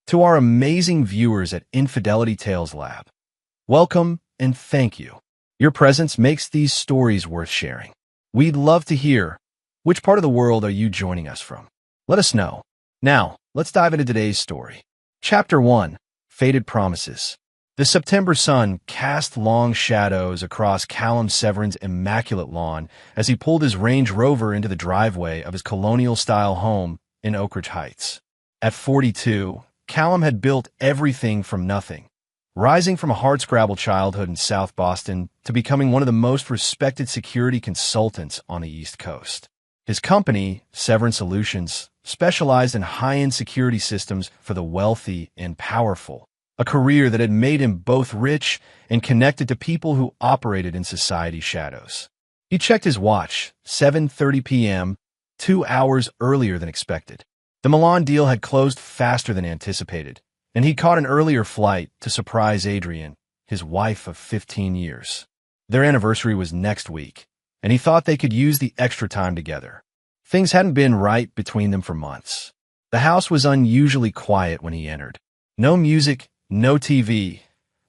To our amazing viewers at Infidelity Tales Lab, welcome and thank you. Your presence makes these stories worth sharing. We'd love to hear, which part of the world are you joining us from? Let us know. Now, let's dive into today's story. Chapter 1, Faded Promises. The September sun cast long shadows across Callum Severin's immaculate lawn as he pulled his Range Rover into the driveway of his colonial-style home in Oak Ridge Heights. At 42, Callum had built everything from nothing, rising from a hardscrabble childhood in South Boston to becoming one of the most respected security consultants on the East Coast. His company, Severin Solutions, specialized in high-end security systems for the wealthy and powerful, a career that had made him both rich and connected to people who operated in society's shadows. He checked his watch, 7:30 p.m., 2 hours earlier than expected. The Milan deal had closed faster than anticipated, and he caught an earlier flight to surprise Adrienne, his wife of 15 years. Their anniversary was next week, and he thought they could use the extra time together. Things hadn't been right between them for months. The house was unusually quiet when he entered. No music, no TV,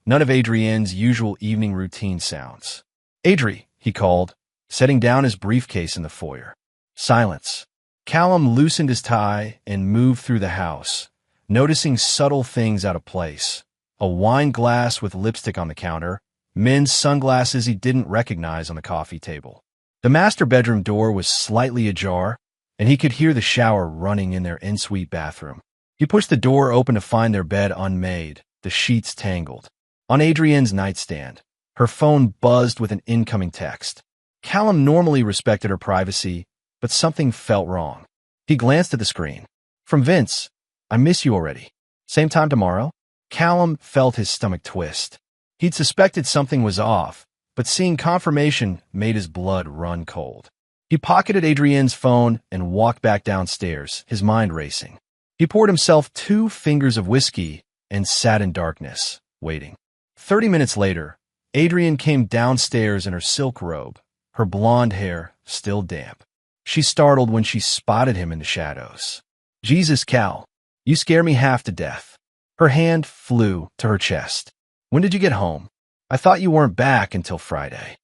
none of Adrienne's usual evening routine sounds. "Adri," he called, setting down his briefcase in the foyer. Silence. Callum loosened his tie and moved through the house, noticing subtle things out of place. A wine glass with lipstick on the counter, men's sunglasses he didn't recognize on the coffee table. The master bedroom door was slightly ajar, and he could hear the shower running in their ensuite bathroom. He pushed the door open to find their bed unmade, the sheets tangled. On Adrienne's nightstand, her phone buzzed with an incoming text. Callum normally respected her privacy, but something felt wrong. He glanced at the screen. From Vince, "I miss you already. Same time tomorrow?" Callum felt his stomach twist. He'd suspected something was off, but seeing confirmation made his blood run cold. He pocketed Adrienne's phone and walked back downstairs, his mind racing. He poured himself 2 fingers of whiskey and sat in darkness, waiting. 30 minutes later, Adrienne came downstairs in her silk robe, her blonde hair still damp. She startled when she spotted him in the shadows. "Jesus, Cal, you scare me half to death." Her hand flew to her chest. "When did you get home? I thought you weren't back until Friday."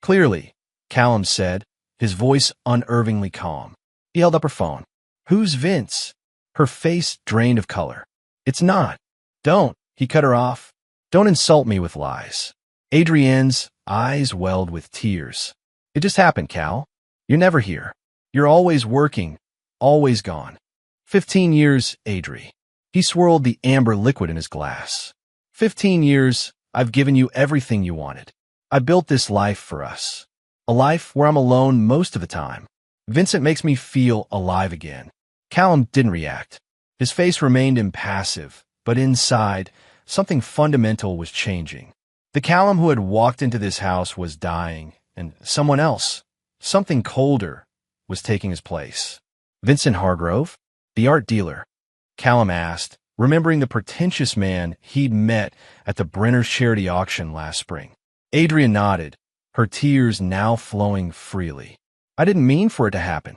"Clearly," Callum said, his voice unnervingly calm. He held up her phone. "Who's Vince?" Her face drained of color. "It's not." "Don't," he cut her off. "Don't insult me with lies." Adrienne's eyes welled with tears. "It just happened, Cal. You're never here. You're always working, always gone." 15 years, Adri. He swirled the amber liquid in his glass. 15 years, I've given you everything you wanted. I built this life for us. A life where I'm alone most of the time. Vincent makes me feel alive again. Callum didn't react. His face remained impassive, but inside, something fundamental was changing. The Callum who had walked into this house was dying, and someone else, something colder, was taking his place. "Vincent Hargrove? The art dealer?" Callum asked, remembering the pretentious man he'd met at the Brenner's charity auction last spring. Adrienne nodded, her tears now flowing freely. "I didn't mean for it to happen."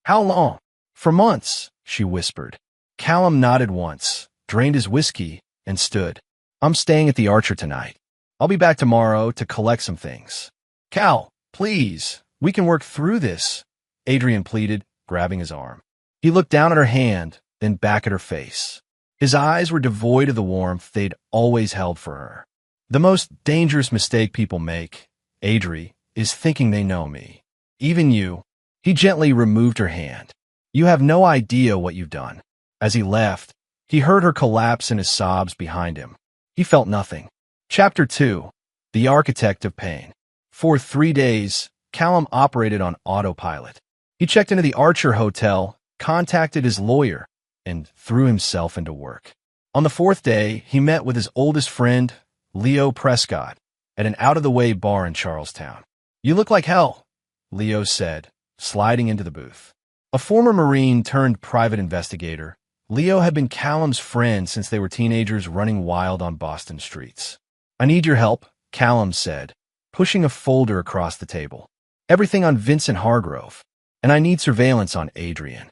"How long?" "For months," she whispered. Callum nodded once, drained his whiskey, and stood. "I'm staying at the Archer tonight. I'll be back tomorrow to collect some things." "Cal, please, we can work through this," Adrienne pleaded, grabbing his arm. He looked down at her hand, then back at her face. His eyes were devoid of the warmth they'd always held for her. "The most dangerous mistake people make, Adri, is thinking they know me. Even you." He gently removed her hand. "You have no idea what you've done." As he left, he heard her collapse in his sobs behind him. He felt nothing. Chapter 2, The Architect of Pain. For 3 days, Callum operated on autopilot. He checked into the Archer Hotel, contacted his lawyer, and threw himself into work. On the 4th day, he met with his oldest friend, Leo Prescott, at an out-of-the-way bar in Charlestown. "You look like hell," Leo said, sliding into the booth. A former Marine turned private investigator, Leo had been Callum's friend since they were teenagers running wild on Boston streets. "I need your help," Callum said, pushing a folder across the table. "Everything on Vincent Hargrove, and I need surveillance on Adrienne."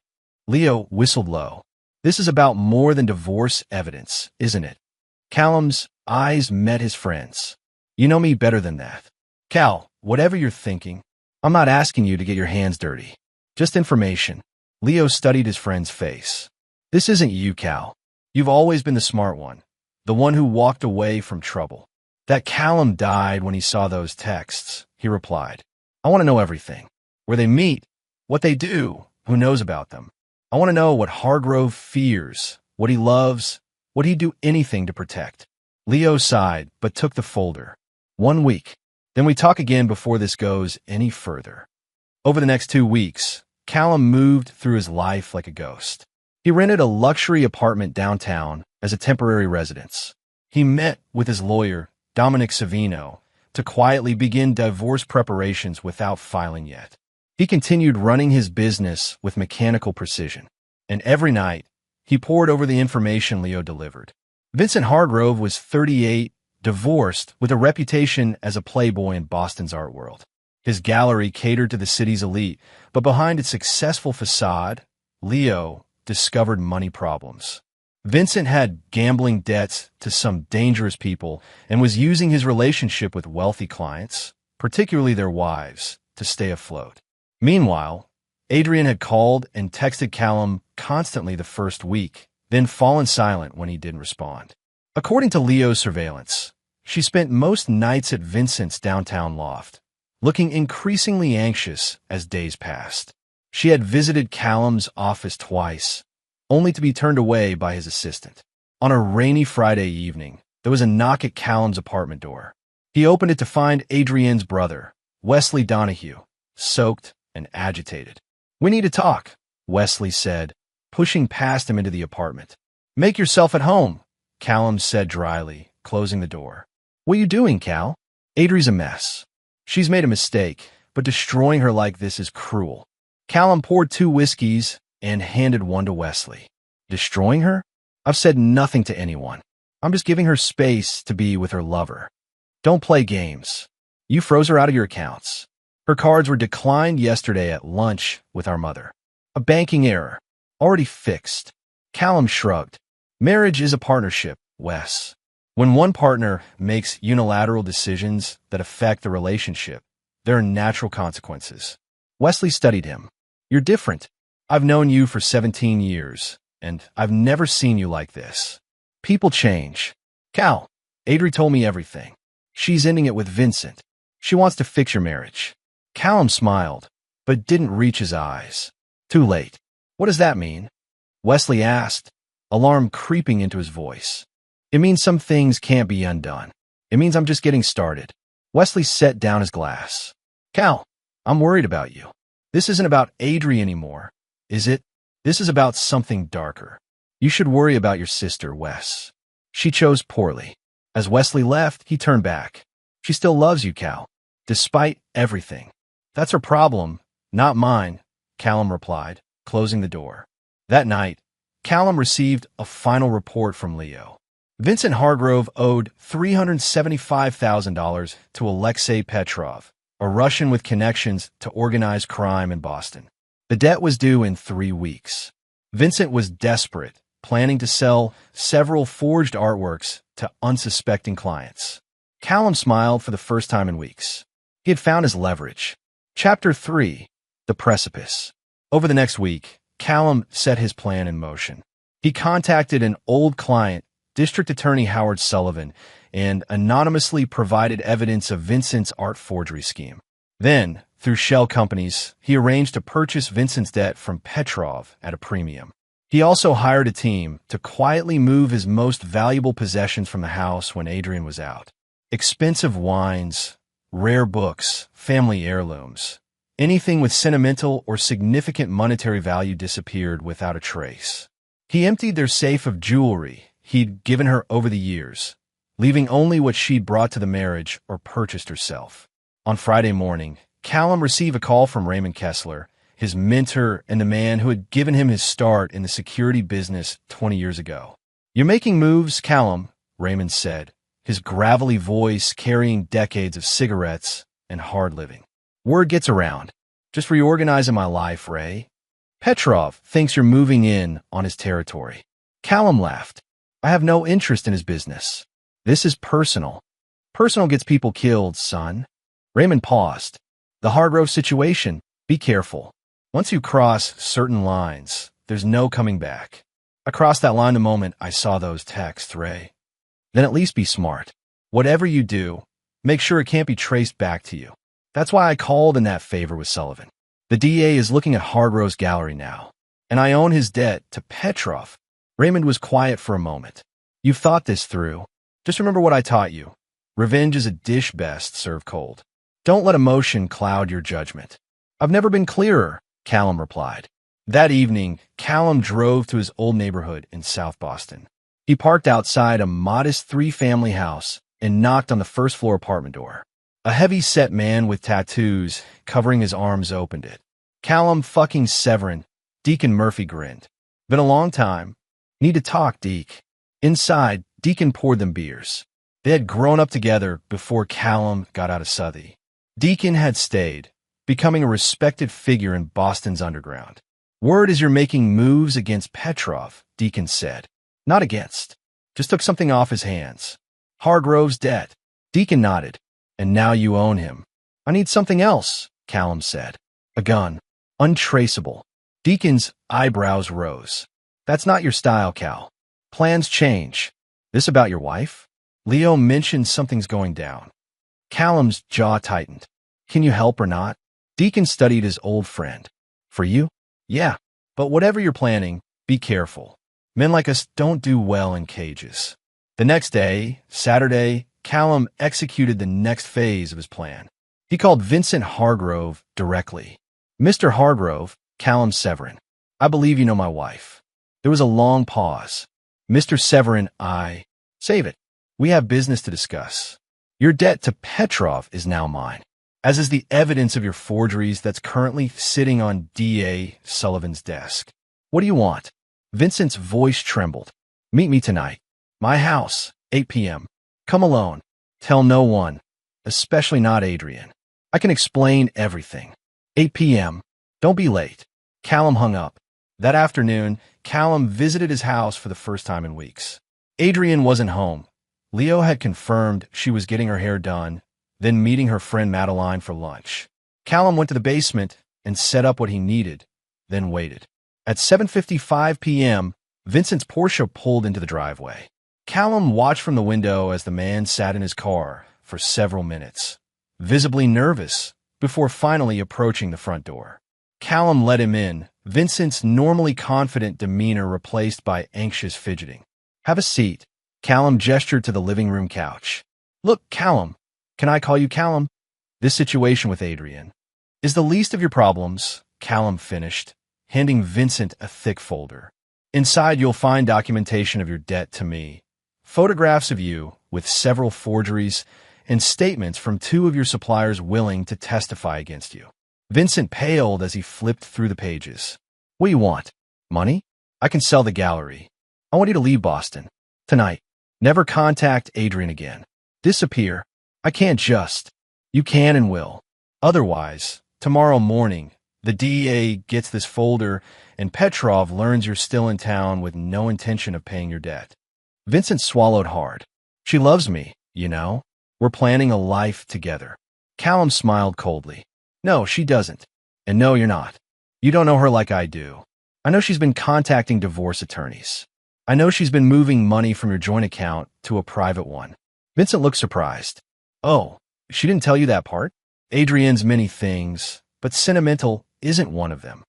Leo whistled low. This is about more than divorce evidence, isn't it? Callum's eyes met his friend's. You know me better than that. Cal, whatever you're thinking, I'm not asking you to get your hands dirty. Just information. Leo studied his friend's face. This isn't you, Cal. You've always been the smart one, the one who walked away from trouble. That Callum died when he saw those texts, he replied. I want to know everything. Where they meet, what they do, who knows about them. I want to know what Hargrove fears, what he loves, would he do anything to protect. Leo sighed, but took the folder. 1 week. Then we talk again before this goes any further. Over the next 2 weeks, Callum moved through his life like a ghost. He rented a luxury apartment downtown as a temporary residence. He met with his lawyer, Dominic Savino, to quietly begin divorce preparations without filing yet. He continued running his business with mechanical precision, and every night, he pored over the information Leo delivered. Vincent Hargrove was 38, divorced, with a reputation as a playboy in Boston's art world. His gallery catered to the city's elite, but behind its successful facade, Leo discovered money problems. Vincent had gambling debts to some dangerous people and was using his relationship with wealthy clients, particularly their wives, to stay afloat. Meanwhile, Adrian had called and texted Callum constantly the first week, then fallen silent when he didn't respond. According to Leo's surveillance, she spent most nights at Vincent's downtown loft, looking increasingly anxious as days passed. She had visited Callum's office twice, only to be turned away by his assistant. On a rainy Friday evening, there was a knock at Callum's apartment door. He opened it to find Adrienne's brother, Wesley Donahue, soaked and agitated. "We need to talk," Wesley said, pushing past him into the apartment. "Make yourself at home," Callum said dryly, closing the door. "What are you doing, Cal? Adri's a mess. She's made a mistake, but destroying her like this is cruel." Callum poured 2 whiskeys and handed one to Wesley. "Destroying her? I've said nothing to anyone. I'm just giving her space to be with her lover. Don't play games. You froze her out of your accounts. Her cards were declined yesterday at lunch with our mother. A banking error. Already fixed." Callum shrugged. "Marriage is a partnership, Wes. When one partner makes unilateral decisions that affect the relationship, there are natural consequences." Wesley studied him. "You're different. I've known you for 17 years, and I've never seen you like this. People change. Cal, Adri told me everything. She's ending it with Vincent. She wants to fix your marriage." Callum smiled, but didn't reach his eyes. "Too late." "What does that mean?" Wesley asked, alarm creeping into his voice. "It means some things can't be undone. It means I'm just getting started." Wesley set down his glass. "Cal, I'm worried about you. This isn't about Adri anymore, is it? This is about something darker. You should worry about your sister, Wes. She chose poorly." As Wesley left, he turned back. "She still loves you, Cal, despite everything." "That's her problem, not mine," Callum replied, closing the door. That night, Callum received a final report from Leo. Vincent Hargrove owed $375,000 to Alexei Petrov, a Russian with connections to organized crime in Boston. The debt was due in 3 weeks. Vincent was desperate, planning to sell several forged artworks to unsuspecting clients. Callum smiled for the first time in weeks. He had found his leverage. Chapter 3. The Precipice. Over the next week, Callum set his plan in motion. He contacted an old client, District Attorney Howard Sullivan, and anonymously provided evidence of Vincent's art forgery scheme. Then, through shell companies, he arranged to purchase Vincent's debt from Petrov at a premium. He also hired a team to quietly move his most valuable possessions from the house when Adrian was out. Expensive wines, rare books, family heirlooms. Anything with sentimental or significant monetary value disappeared without a trace. He emptied their safe of jewelry he'd given her over the years, leaving only what she'd brought to the marriage or purchased herself. On Friday morning, Callum received a call from Raymond Kessler, his mentor and the man who had given him his start in the security business 20 years ago. "You're making moves, Callum," Raymond said, his gravelly voice carrying decades of cigarettes and hard living. "Word gets around. Just reorganizing my life, Ray." Petrov thinks you're moving in on his territory. Callum laughed. I have no interest in his business. This is personal. Personal gets people killed, son. Raymond paused. The Hargrove situation, be careful. Once you cross certain lines, there's no coming back. I crossed that line the moment I saw those texts, Ray. Then at least be smart. Whatever you do, make sure it can't be traced back to you. That's why I called in that favor with Sullivan. The DA is looking at Hargrove's gallery now, and I own his debt to Petrov. Raymond was quiet for a moment. You've thought this through. Just remember what I taught you. Revenge is a dish best served cold. Don't let emotion cloud your judgment. I've never been clearer, Callum replied. That evening, Callum drove to his old neighborhood in South Boston. He parked outside a modest three-family house and knocked on the first-floor apartment door. A heavy-set man with tattoos covering his arms opened it. Callum fucking Severin. Deacon Murphy grinned. Been a long time. Need to talk, Deke. Inside, Deacon poured them beers. They had grown up together before Callum got out of Southie. Deacon had stayed, becoming a respected figure in Boston's underground. Word is you're making moves against Petrov, Deacon said. Not against. Just took something off his hands. Hargrove's debt. Deacon nodded. And now you own him. I need something else, Callum said. A gun. Untraceable. Deacon's eyebrows rose. That's not your style, Cal. Plans change. This about your wife? Leo mentioned something's going down. Callum's jaw tightened. Can you help or not? Deacon studied his old friend. For you? Yeah. But whatever you're planning, be careful. Men like us don't do well in cages. The next day, Saturday, Callum executed the next phase of his plan. He called Vincent Hargrove directly. Mr. Hargrove, Callum Severin. I believe you know my wife. There was a long pause. Mr. Severin, Save it. We have business to discuss. Your debt to Petrov is now mine, as is the evidence of your forgeries that's currently sitting on D.A. Sullivan's desk. What do you want? Vincent's voice trembled. Meet me tonight. My house, 8 p.m. Come alone. Tell no one, especially not Adrian. I can explain everything. 8 p.m. Don't be late. Callum hung up. That afternoon, Callum visited his house for the first time in weeks. Adrian wasn't home. Leo had confirmed she was getting her hair done, then meeting her friend Madeline for lunch. Callum went to the basement and set up what he needed, then waited. At 7:55 p.m., Vincent's Porsche pulled into the driveway. Callum watched from the window as the man sat in his car for several minutes, visibly nervous, before finally approaching the front door. Callum let him in, Vincent's normally confident demeanor replaced by anxious fidgeting. Have a seat. Callum gestured to the living room couch. Look, Callum. Can I call you Callum? This situation with Adrian is the least of your problems, Callum finished, handing Vincent a thick folder. Inside you'll find documentation of your debt to me, photographs of you with several forgeries, and statements from 2 of your suppliers willing to testify against you. Vincent paled as he flipped through the pages. What do you want? Money? I can sell the gallery. I want you to leave Boston. Tonight. Never contact Adrian again. Disappear. I can't just. You can and will. Otherwise, tomorrow morning, the DEA gets this folder and Petrov learns you're still in town with no intention of paying your debt. Vincent swallowed hard. She loves me, you know. We're planning a life together. Callum smiled coldly. No, she doesn't. And no, you're not. You don't know her like I do. I know she's been contacting divorce attorneys. I know she's been moving money from your joint account to a private one. Vincent looked surprised. Oh, she didn't tell you that part? Adrian's many things, but sentimental isn't one of them.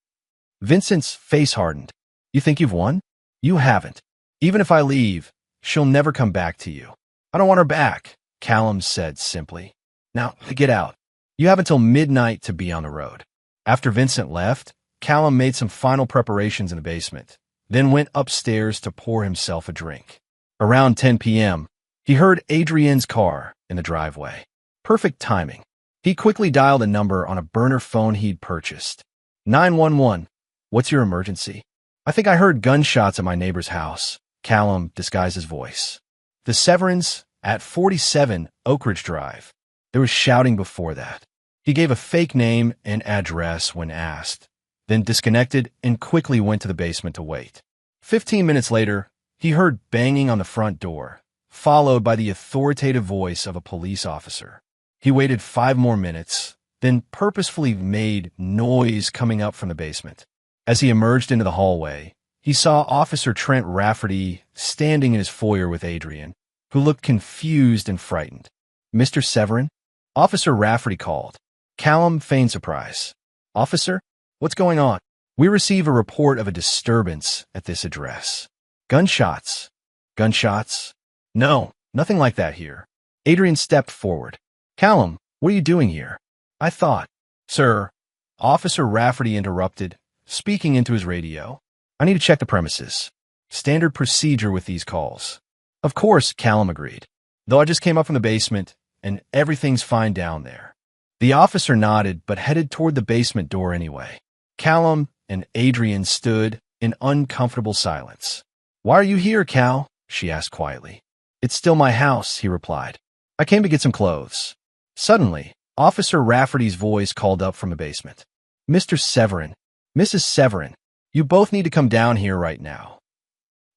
Vincent's face hardened. You think you've won? You haven't. Even if I leave, she'll never come back to you. I don't want her back, Callum said simply. Now, get out. You have until midnight to be on the road. After Vincent left, Callum made some final preparations in the basement, then went upstairs to pour himself a drink. Around 10 p.m., he heard Adrian's car in the driveway. Perfect timing. He quickly dialed a number on a burner phone he'd purchased. 911. What's your emergency? I think I heard gunshots at my neighbor's house. Callum disguised his voice. The Severins at 47 Oak Ridge Drive. There was shouting before that. He gave a fake name and address when asked, then disconnected and quickly went to the basement to wait. 15 minutes later, he heard banging on the front door, followed by the authoritative voice of a police officer. He waited 5 more minutes, then purposefully made noise coming up from the basement. As he emerged into the hallway, he saw Officer Trent Rafferty standing in his foyer with Adrian, who looked confused and frightened. "Mr. Severin?" Officer Rafferty called. Callum feigned surprise. "Officer, what's going on?" "We receive a report of a disturbance at this address." "Gunshots." "Gunshots?" "No, nothing like that here." Adrian stepped forward. "Callum, what are you doing here?" "I thought—" "Sir," Officer Rafferty interrupted, speaking into his radio, "I need to check the premises. Standard procedure with these calls." "Of course," Callum agreed. "Though I just came up from the basement, and everything's fine down there." The officer nodded but headed toward the basement door anyway. Callum and Adrian stood in uncomfortable silence. "Why are you here, Cal?" she asked quietly. "It's still my house," he replied. "I came to get some clothes." Suddenly, Officer Rafferty's voice called up from the basement. "Mr. Severin, Mrs. Severin, you both need to come down here right now."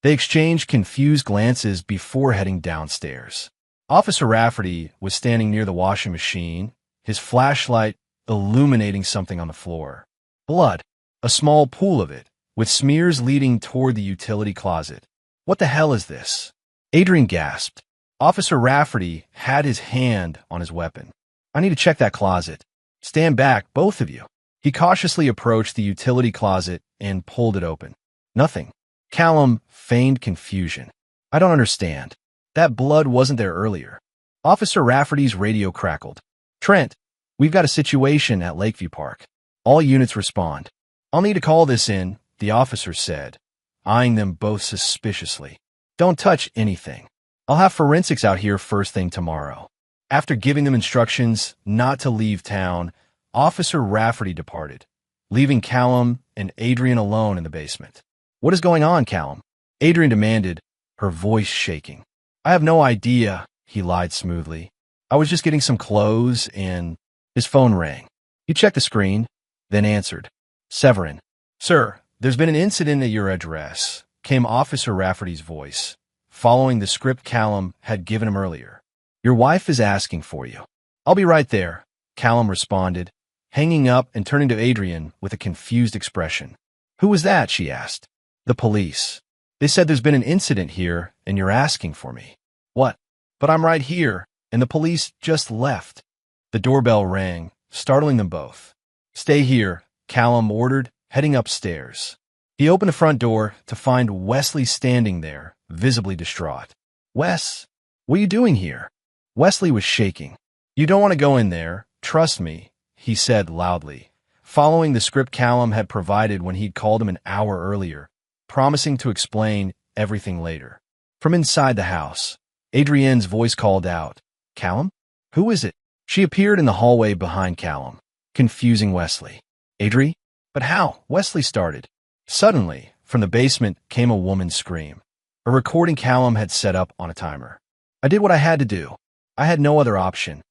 They exchanged confused glances before heading downstairs. Officer Rafferty was standing near the washing machine, his flashlight illuminating something on the floor. Blood, a small pool of it, with smears leading toward the utility closet. "What the hell is this?" Adrian gasped. Officer Rafferty had his hand on his weapon. "I need to check that closet. Stand back, both of you." He cautiously approached the utility closet and pulled it open. Nothing. Callum feigned confusion. "I don't understand. That blood wasn't there earlier." Officer Rafferty's radio crackled. "Trent, we've got a situation at Lakeview Park. All units respond." "I'll need to call this in," the officer said, eyeing them both suspiciously. "Don't touch anything. I'll have forensics out here first thing tomorrow." After giving them instructions not to leave town, Officer Rafferty departed, leaving Callum and Adrian alone in the basement. "What is going on, Callum?" Adrian demanded, her voice shaking. "I have no idea," he lied smoothly. "I was just getting some clothes and—" His phone rang. He checked the screen, then answered. "Severin." "Sir, there's been an incident at your address," came Officer Rafferty's voice, following the script Callum had given him earlier. "Your wife is asking for you." "I'll be right there," Callum responded, hanging up and turning to Adrian with a confused expression. "Who was that?" she asked. "The police. They said there's been an incident here and you're asking for me." "What?" "But I'm right here, and the police just left." The doorbell rang, startling them both. "Stay here," Callum ordered, heading upstairs. He opened the front door to find Wesley standing there, visibly distraught. "Wes, what are you doing here?" Wesley was shaking. "You don't want to go in there, trust me," he said loudly, following the script Callum had provided when he'd called him an hour earlier, promising to explain everything later. From inside the house, Adrienne's voice called out, "Callum? Who is it?" She appeared in the hallway behind Callum, confusing Wesley. "Adri? But how?" Wesley started. Suddenly, from the basement came a woman's scream, a recording Callum had set up on a timer. "I did what I had to do. I had no other option."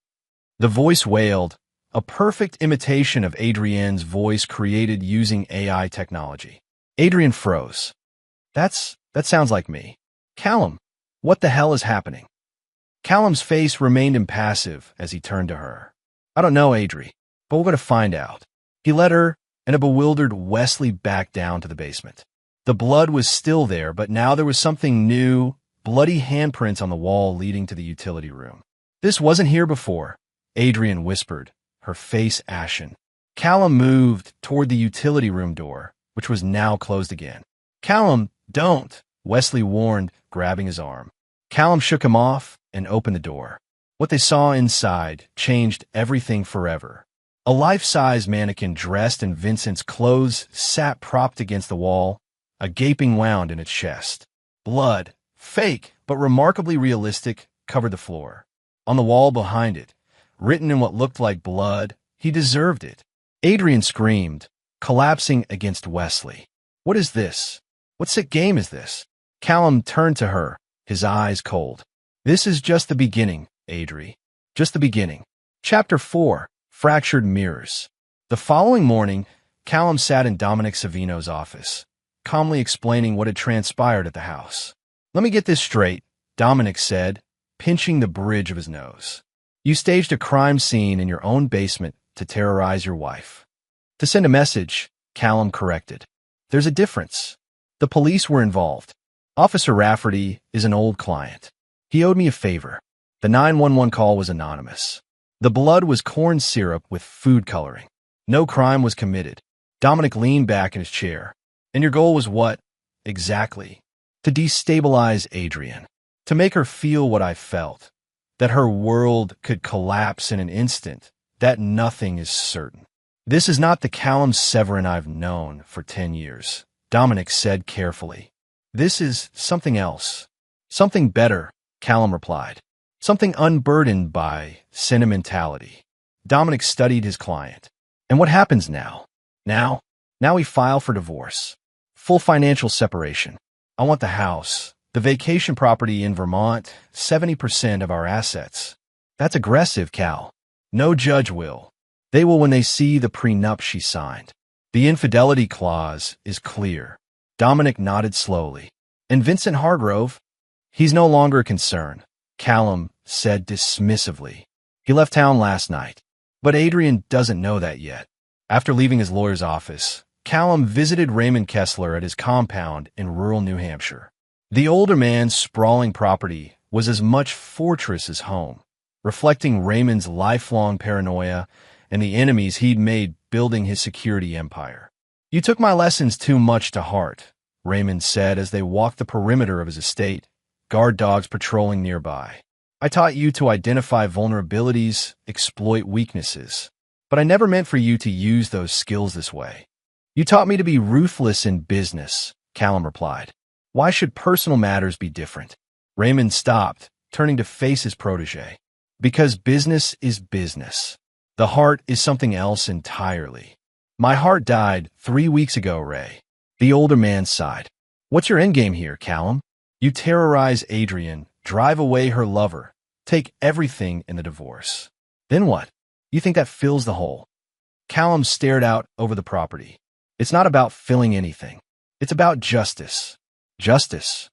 The voice wailed, a perfect imitation of Adrienne's voice created using AI technology. Adrian froze. That sounds like me." "Callum, what the hell is happening?" Callum's face remained impassive as he turned to her. "I don't know, Adri, but we're going to find out." He led her and a bewildered Wesley back down to the basement. The blood was still there, but now there was something new, bloody handprints on the wall leading to the utility room. "This wasn't here before," Adrian whispered, her face ashen. Callum moved toward the utility room door, which was now closed again. "Callum, don't," Wesley warned, grabbing his arm. Callum shook him off and opened the door. What they saw inside changed everything forever. A life-size mannequin dressed in Vincent's clothes sat propped against the wall, a gaping wound in its chest. Blood, fake but remarkably realistic, covered the floor. On the wall behind it, written in what looked like blood, "He deserved it." Adrian screamed, collapsing against Wesley. "What is this? What sick game is this?" Callum turned to her, his eyes cold. "This is just the beginning, Adri. Just the beginning." Chapter 4. Fractured Mirrors. The following morning, Callum sat in Dominic Savino's office, calmly explaining what had transpired at the house. "Let me get this straight," Dominic said, pinching the bridge of his nose. "You staged a crime scene in your own basement to terrorize your wife." "To send a message," Callum corrected. "There's a difference. The police were involved. Officer Rafferty is an old client. He owed me a favor. The 911 call was anonymous. The blood was corn syrup with food coloring. No crime was committed." Dominic leaned back in his chair. "And your goal was what, exactly?" "To destabilize Adrian. To make her feel what I felt. That her world could collapse in an instant. That nothing is certain." "This is not the Callum Severin I've known for 10 years," Dominic said carefully. "This is something else. Something better," Callum replied. "Something unburdened by sentimentality." Dominic studied his client. "And what happens now?" Now we file for divorce. Full financial separation. I want the house, the vacation property in Vermont, 70% of our assets." "That's aggressive, Cal." "No judge will. They will when they see the prenup she signed. The infidelity clause is clear." Dominic nodded slowly. "And Vincent Hargrove?" "He's no longer a concern," Callum said dismissively. "He left town last night. But Adrian doesn't know that yet." After leaving his lawyer's office, Callum visited Raymond Kessler at his compound in rural New Hampshire. The older man's sprawling property was as much fortress as home, reflecting Raymond's lifelong paranoia and the enemies he'd made building his security empire. "You took my lessons too much to heart," Raymond said as they walked the perimeter of his estate, guard dogs patrolling nearby. "I taught you to identify vulnerabilities, exploit weaknesses. But I never meant for you to use those skills this way." "You taught me to be ruthless in business," Callum replied. "Why should personal matters be different?" Raymond stopped, turning to face his protege. "Because business is business. The heart is something else entirely." "My heart died 3 weeks ago, Ray." The older man sighed. "What's your endgame here, Callum?" "You terrorize Adrian, drive away her lover, take everything in the divorce. Then what? You think that fills the hole?" Callum stared out over the property. "It's not about filling anything. It's about justice." "Justice?"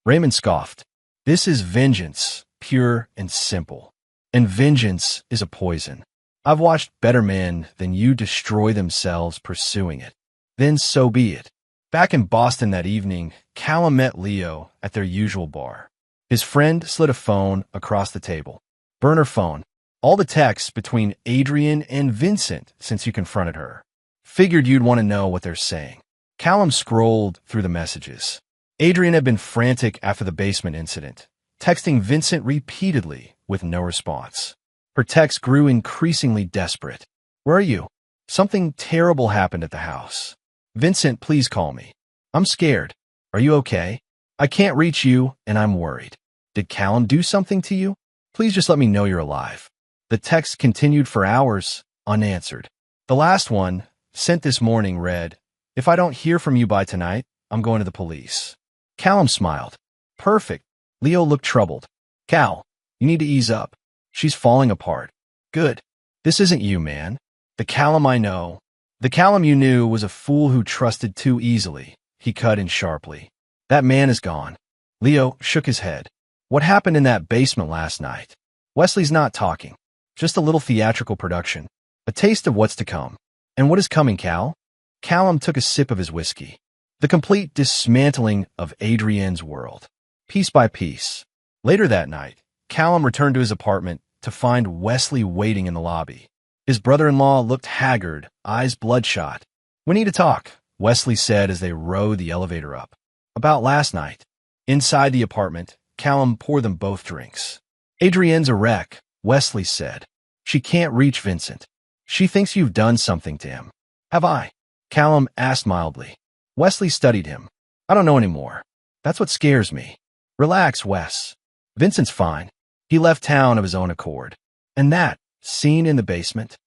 Raymond scoffed. "This is vengeance, pure and simple. And vengeance is a poison. I've watched better men than you destroy themselves pursuing it. Then so be it." Back in Boston that evening, Callum met Leo at their usual bar. His friend slid a phone across the table. Burner phone. All the texts between Adrian and Vincent since you confronted her. Figured you'd want to know what they're saying. Callum scrolled through the messages. Adrian had been frantic after the basement incident, texting Vincent repeatedly with no response. Her texts grew increasingly desperate. "Where are you? Something terrible happened at the house. Vincent, please call me. I'm scared. Are you okay? I can't reach you, and I'm worried. Did Callum do something to you? Please just let me know you're alive." The text continued for hours, unanswered. The last one, sent this morning, read, "If I don't hear from you by tonight, I'm going to the police." Callum smiled. "Perfect." Leo looked troubled. "Cal, you need to ease up. She's falling apart." "Good. This isn't you, man. The Callum I know. The Callum you knew was a fool who trusted too easily," he cut in sharply. "That man is gone." Leo shook his head. "What happened in that basement last night? Wesley's not talking. Just a little theatrical production. A taste of what's to come." "And what is coming, Cal?" Callum took a sip of his whiskey. "The complete dismantling of Adrienne's world. Piece by piece." Later that night, Callum returned to his apartment to find Wesley waiting in the lobby. His brother-in-law looked haggard, eyes bloodshot. "We need to talk," Wesley said as they rode the elevator up. "About last night." Inside the apartment, Callum poured them both drinks. "Adrienne's a wreck," Wesley said. "She can't reach Vincent. She thinks you've done something to him." "Have I?" Callum asked mildly. Wesley studied him. "I don't know anymore. That's what scares me." "Relax, Wes. Vincent's fine. He left town of his own accord." "And that scene in the basement?"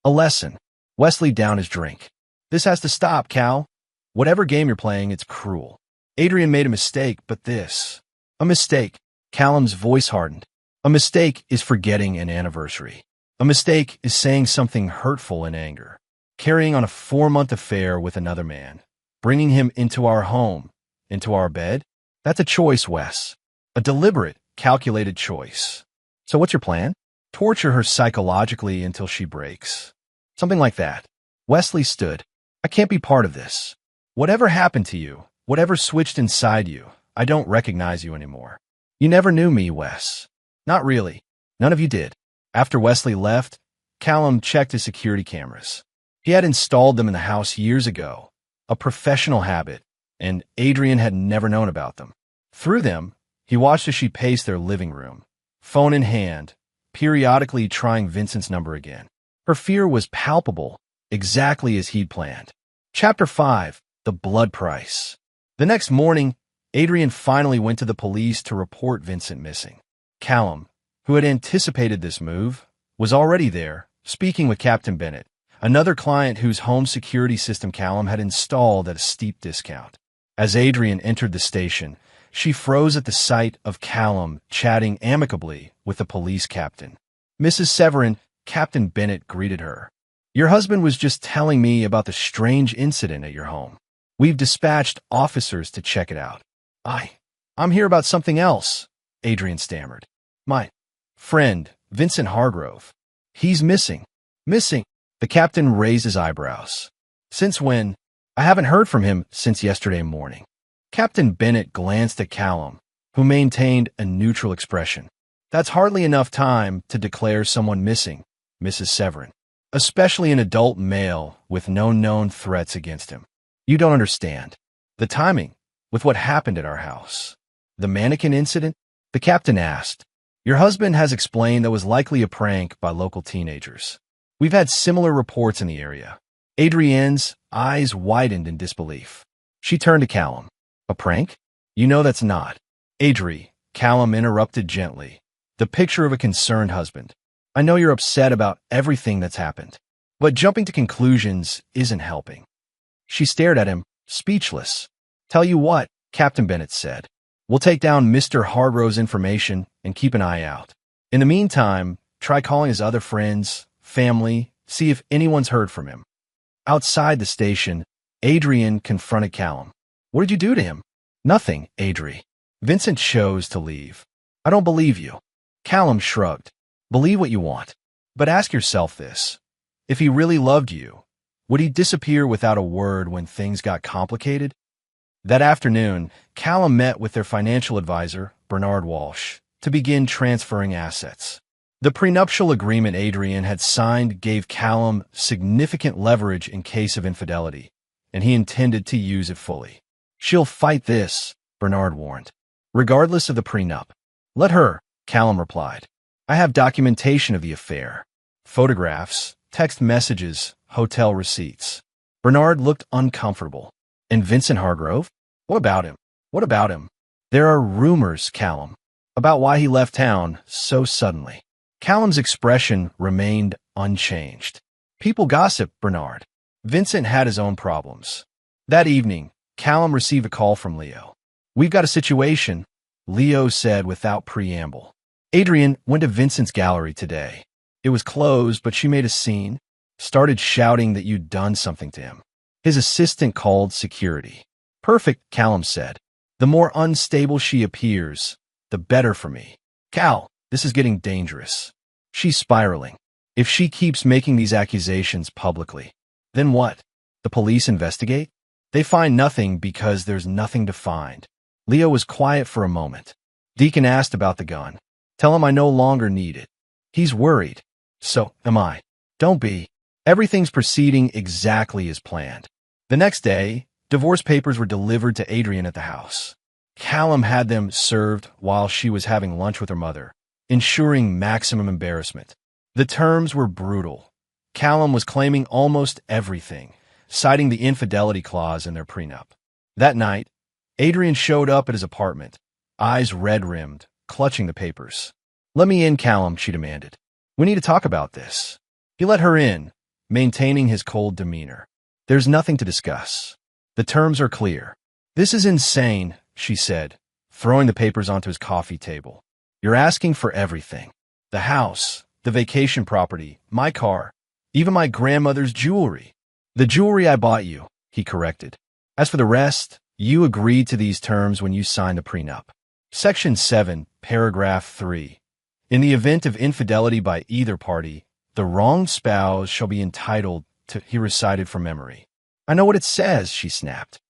"A lesson." Wesley downed his drink. "This has to stop, Cal. Whatever game you're playing, it's cruel. Adrian made a mistake, but this..." "A mistake." Callum's voice hardened. "A mistake is forgetting an anniversary. A mistake is saying something hurtful in anger. carrying on a 4-month affair with another man, bringing him into our home, into our bed. That's a choice, Wes. A deliberate, calculated choice. So what's your plan? Torture her psychologically until she breaks. Something like that. Wesley stood. I can't be part of this. Whatever happened to you, whatever switched inside you, I don't recognize you anymore. You never knew me, Wes. Not really. None of you did. After Wesley left, Callum checked his security cameras. He had installed them in the house years ago, a professional habit, and Adrian had never known about them. Through them, he watched as she paced their living room, phone in hand, periodically trying Vincent's number again. Her fear was palpable, exactly as he'd planned. Chapter 5. The Blood Price. The next morning, Adrian finally went to the police to report Vincent missing. Callum, who had anticipated this move, was already there, speaking with Captain Bennett, another client whose home security system Callum had installed at a steep discount. As Adrian entered the station, she froze at the sight of Callum chatting amicably with the police captain. Mrs. Severin, Captain Bennett greeted her. Your husband was just telling me about the strange incident at your home. We've dispatched officers to check it out. I'm here about something else, Adrian stammered. My friend, Vincent Hargrove. He's missing. Missing? The captain raised his eyebrows. Since when? I haven't heard from him since yesterday morning. Captain Bennett glanced at Callum, who maintained a neutral expression. That's hardly enough time to declare someone missing, Mrs. Severin, especially an adult male with no known threats against him. You don't understand. The timing, with what happened at our house. The mannequin incident? The captain asked. Your husband has explained that was likely a prank by local teenagers. We've had similar reports in the area. Adrienne's eyes widened in disbelief. She turned to Callum. A prank? You know that's not. Adri, Callum interrupted gently. The picture of a concerned husband. I know you're upset about everything that's happened, but jumping to conclusions isn't helping. She stared at him, speechless. Tell you what, Captain Bennett said. We'll take down Mr. Hargrove's information and keep an eye out. In the meantime, try calling his other friends, family, see if anyone's heard from him. Outside the station, Adrian confronted Callum. What did you do to him? Nothing, Adri. Vincent chose to leave. I don't believe you. Callum shrugged. Believe what you want. But ask yourself this. If he really loved you, would he disappear without a word when things got complicated? That afternoon, Callum met with their financial advisor, Bernard Walsh, to begin transferring assets. The prenuptial agreement Adrian had signed gave Callum significant leverage in case of infidelity, and he intended to use it fully. She'll fight this, Bernard warned, regardless of the prenup. Let her, Callum replied. I have documentation of the affair. Photographs, text messages, hotel receipts. Bernard looked uncomfortable. And Vincent Hargrove? What about him? What about him? There are rumors, Callum, about why he left town so suddenly. Callum's expression remained unchanged. People gossip, Bernard. Vincent had his own problems. That evening, Callum received a call from Leo. We've got a situation, Leo said without preamble. Adrian went to Vincent's gallery today. It was closed, but she made a scene, started shouting that you'd done something to him. His assistant called security. Perfect, Callum said. The more unstable she appears, the better for me. Cal, this is getting dangerous. She's spiraling. If she keeps making these accusations publicly, then what? The police investigate? They find nothing because there's nothing to find. Leo was quiet for a moment. Deacon asked about the gun. Tell him I no longer need it. He's worried. So am I. Don't be. Everything's proceeding exactly as planned. The next day, divorce papers were delivered to Adrian at the house. Callum had them served while she was having lunch with her mother, ensuring maximum embarrassment. The terms were brutal. Callum was claiming almost everything, citing the infidelity clause in their prenup. That night, Adrian showed up at his apartment, eyes red-rimmed, clutching the papers. Let me in, Callum, she demanded. We need to talk about this. He let her in, maintaining his cold demeanor. There's nothing to discuss. The terms are clear. This is insane, she said, throwing the papers onto his coffee table. You're asking for everything. The house, the vacation property, my car, even my grandmother's jewelry. The jewelry I bought you, he corrected. As for the rest, you agreed to these terms when you signed the prenup. Section 7, paragraph 3. In the event of infidelity by either party, the wronged spouse shall be entitled to, he recited from memory. I know what it says, she snapped.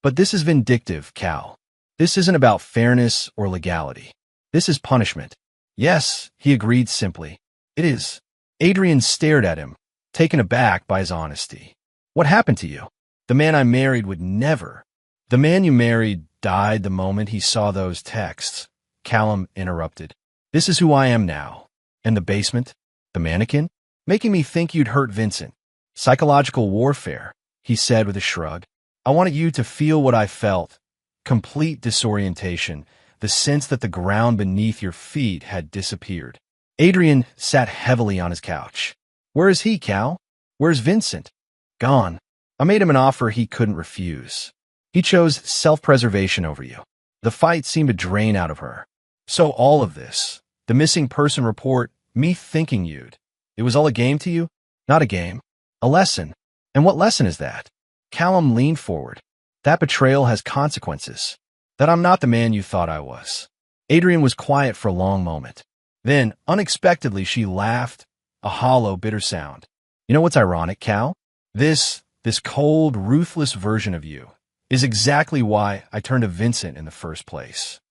But this is vindictive, Cal. This isn't about fairness or legality. This is punishment. Yes, he agreed simply. It is. Adrian stared at him, taken aback by his honesty. What happened to you? The man I married would never. The man you married died the moment he saw those texts. Callum interrupted. This is who I am now. And the basement? The mannequin? Making me think you'd hurt Vincent. Psychological warfare, he said with a shrug. I wanted you to feel what I felt. Complete disorientation, the sense that the ground beneath your feet had disappeared. Adrian sat heavily on his couch. Where is he, Cal? Where's Vincent? Gone. I made him an offer he couldn't refuse. He chose self-preservation over you. The fight seemed to drain out of her. So all of this, the missing person report, me thinking it was all a game to you? Not a game. A lesson. And what lesson is that? Callum leaned forward. That betrayal has consequences. That I'm not the man you thought I was. Adrian was quiet for a long moment. Then, unexpectedly, she laughed, a hollow, bitter sound. You know what's ironic, Cal? This cold, ruthless version of you is exactly why I turned to Vincent in the first place.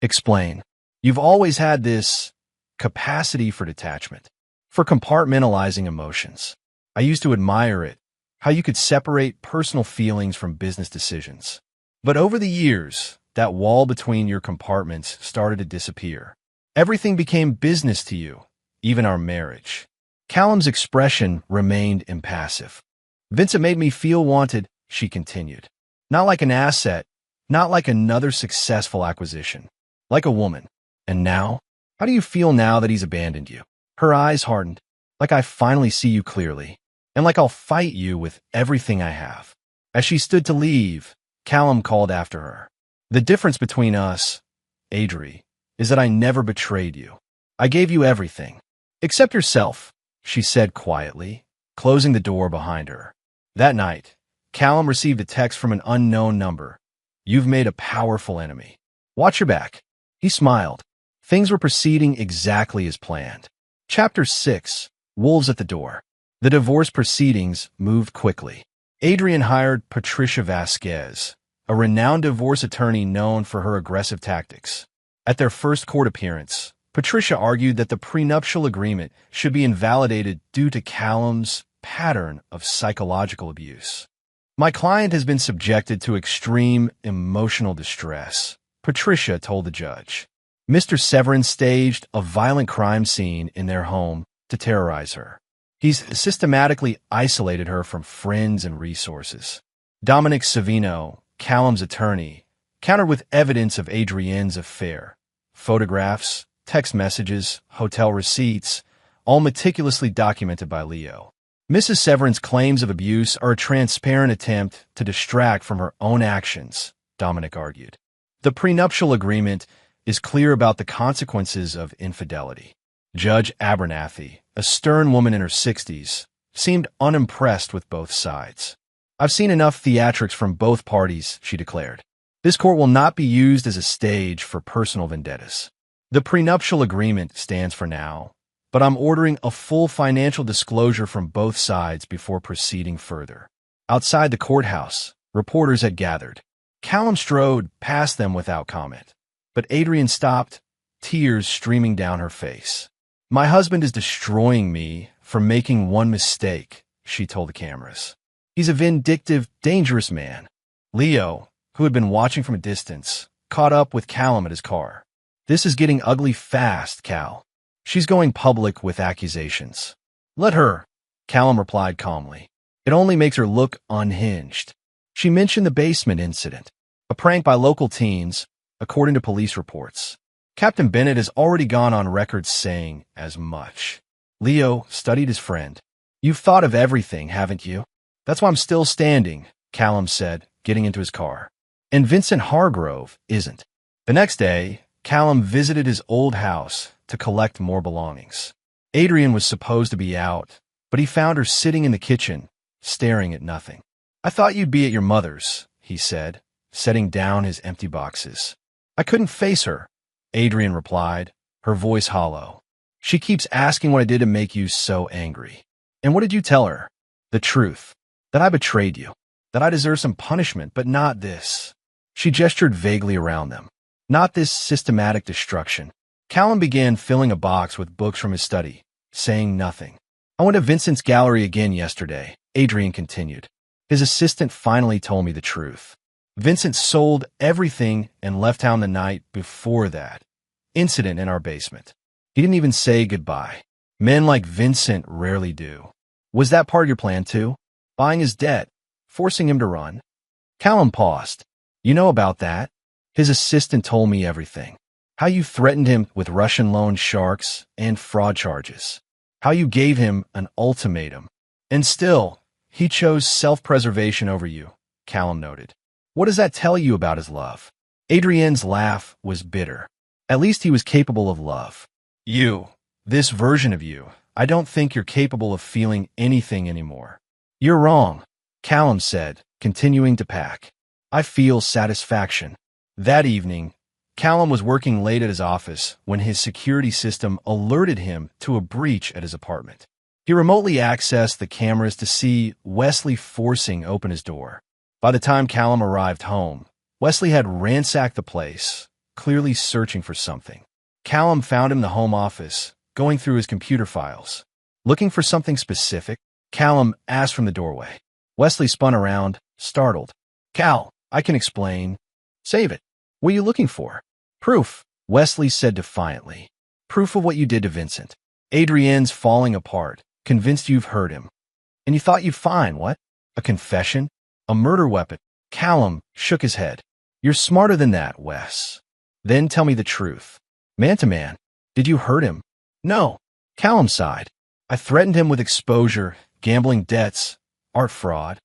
Explain. You've always had this capacity for detachment, for compartmentalizing emotions. I used to admire it, how you could separate personal feelings from business decisions. But over the years, that wall between your compartments started to disappear. Everything became business to you, even our marriage. Callum's expression remained impassive. Vincent made me feel wanted, she continued. Not like an asset, not like another successful acquisition, like a woman. And now? How do you feel now that he's abandoned you? Her eyes hardened, like I finally see you clearly, and like I'll fight you with everything I have. As she stood to leave, Callum called after her. The difference between us, Adri, is that I never betrayed you. I gave you everything. Except yourself, she said quietly, closing the door behind her. That night, Callum received a text from an unknown number. You've made a powerful enemy. Watch your back. He smiled. Things were proceeding exactly as planned. Chapter 6, Wolves at the Door. The divorce proceedings moved quickly. Adrian hired Patricia Vasquez, a renowned divorce attorney known for her aggressive tactics. At their first court appearance, Patricia argued that the prenuptial agreement should be invalidated due to Callum's pattern of psychological abuse. My client has been subjected to extreme emotional distress, Patricia told the judge. Mr. Severin staged a violent crime scene in their home to terrorize her. He's systematically isolated her from friends and resources. Dominic Savino, Callum's attorney, countered with evidence of Adrienne's affair. Photographs, text messages, hotel receipts, all meticulously documented by Leo. Mrs. Severin's claims of abuse are a transparent attempt to distract from her own actions, Dominic argued. The prenuptial agreement is clear about the consequences of infidelity. Judge Abernathy, a stern woman in her 60s, seemed unimpressed with both sides. I've seen enough theatrics from both parties, she declared. This court will not be used as a stage for personal vendettas. The prenuptial agreement stands for now, but I'm ordering a full financial disclosure from both sides before proceeding further. Outside the courthouse, reporters had gathered. Callum strode past them without comment, but Adrian stopped, tears streaming down her face. My husband is destroying me for making one mistake, she told the cameras. He's a vindictive, dangerous man. Leo, who had been watching from a distance, caught up with Callum at his car. This is getting ugly fast, Cal. She's going public with accusations. Let her, Callum replied calmly. It only makes her look unhinged. She mentioned the basement incident, a prank by local teens, according to police reports. Captain Bennett has already gone on record saying as much. Leo studied his friend. You've thought of everything, haven't you? That's why I'm still standing, Callum said, getting into his car. And Vincent Hargrove isn't. The next day, Callum visited his old house to collect more belongings. Adrian was supposed to be out, but he found her sitting in the kitchen, staring at nothing. "I thought you'd be at your mother's," he said, setting down his empty boxes. "I couldn't face her," Adrian replied, her voice hollow. "She keeps asking what I did to make you so angry." "And what did you tell her?" "The truth. That I betrayed you. That I deserve some punishment, but not this." She gestured vaguely around them. "Not this systematic destruction." Callum began filling a box with books from his study, saying nothing. "I went to Vincent's gallery again yesterday," Adrian continued. "His assistant finally told me the truth. Vincent sold everything and left town the night before that incident in our basement. He didn't even say goodbye. Men like Vincent rarely do." "Was that part of your plan too? Buying his debt? Forcing him to run?" Callum paused. "You know about that? His assistant told me everything. How you threatened him with Russian loan sharks and fraud charges. How you gave him an ultimatum. And still, he chose self-preservation over you," Callum noted. "What does that tell you about his love?" Adrienne's laugh was bitter. "At least he was capable of love. You, this version of you, I don't think you're capable of feeling anything anymore." "You're wrong," Callum said, continuing to pack. "I feel satisfaction." That evening, Callum was working late at his office when his security system alerted him to a breach at his apartment. He remotely accessed the cameras to see Wesley forcing open his door. By the time Callum arrived home, Wesley had ransacked the place, clearly searching for something. Callum found him in the home office, going through his computer files. "Looking for something specific?" Callum asked from the doorway. Wesley spun around, startled. "Cal, I can explain." "Save it. What are you looking for?" "Proof," Wesley said defiantly. "Proof of what you did to Vincent. Adrienne's falling apart, convinced you've hurt him. And you thought you'd find, what? A confession? A murder weapon?" Callum shook his head. "You're smarter than that, Wes. Then tell me the truth. Man to man, did you hurt him?" "No." Callum sighed. "I threatened him with exposure, gambling debts, art fraud,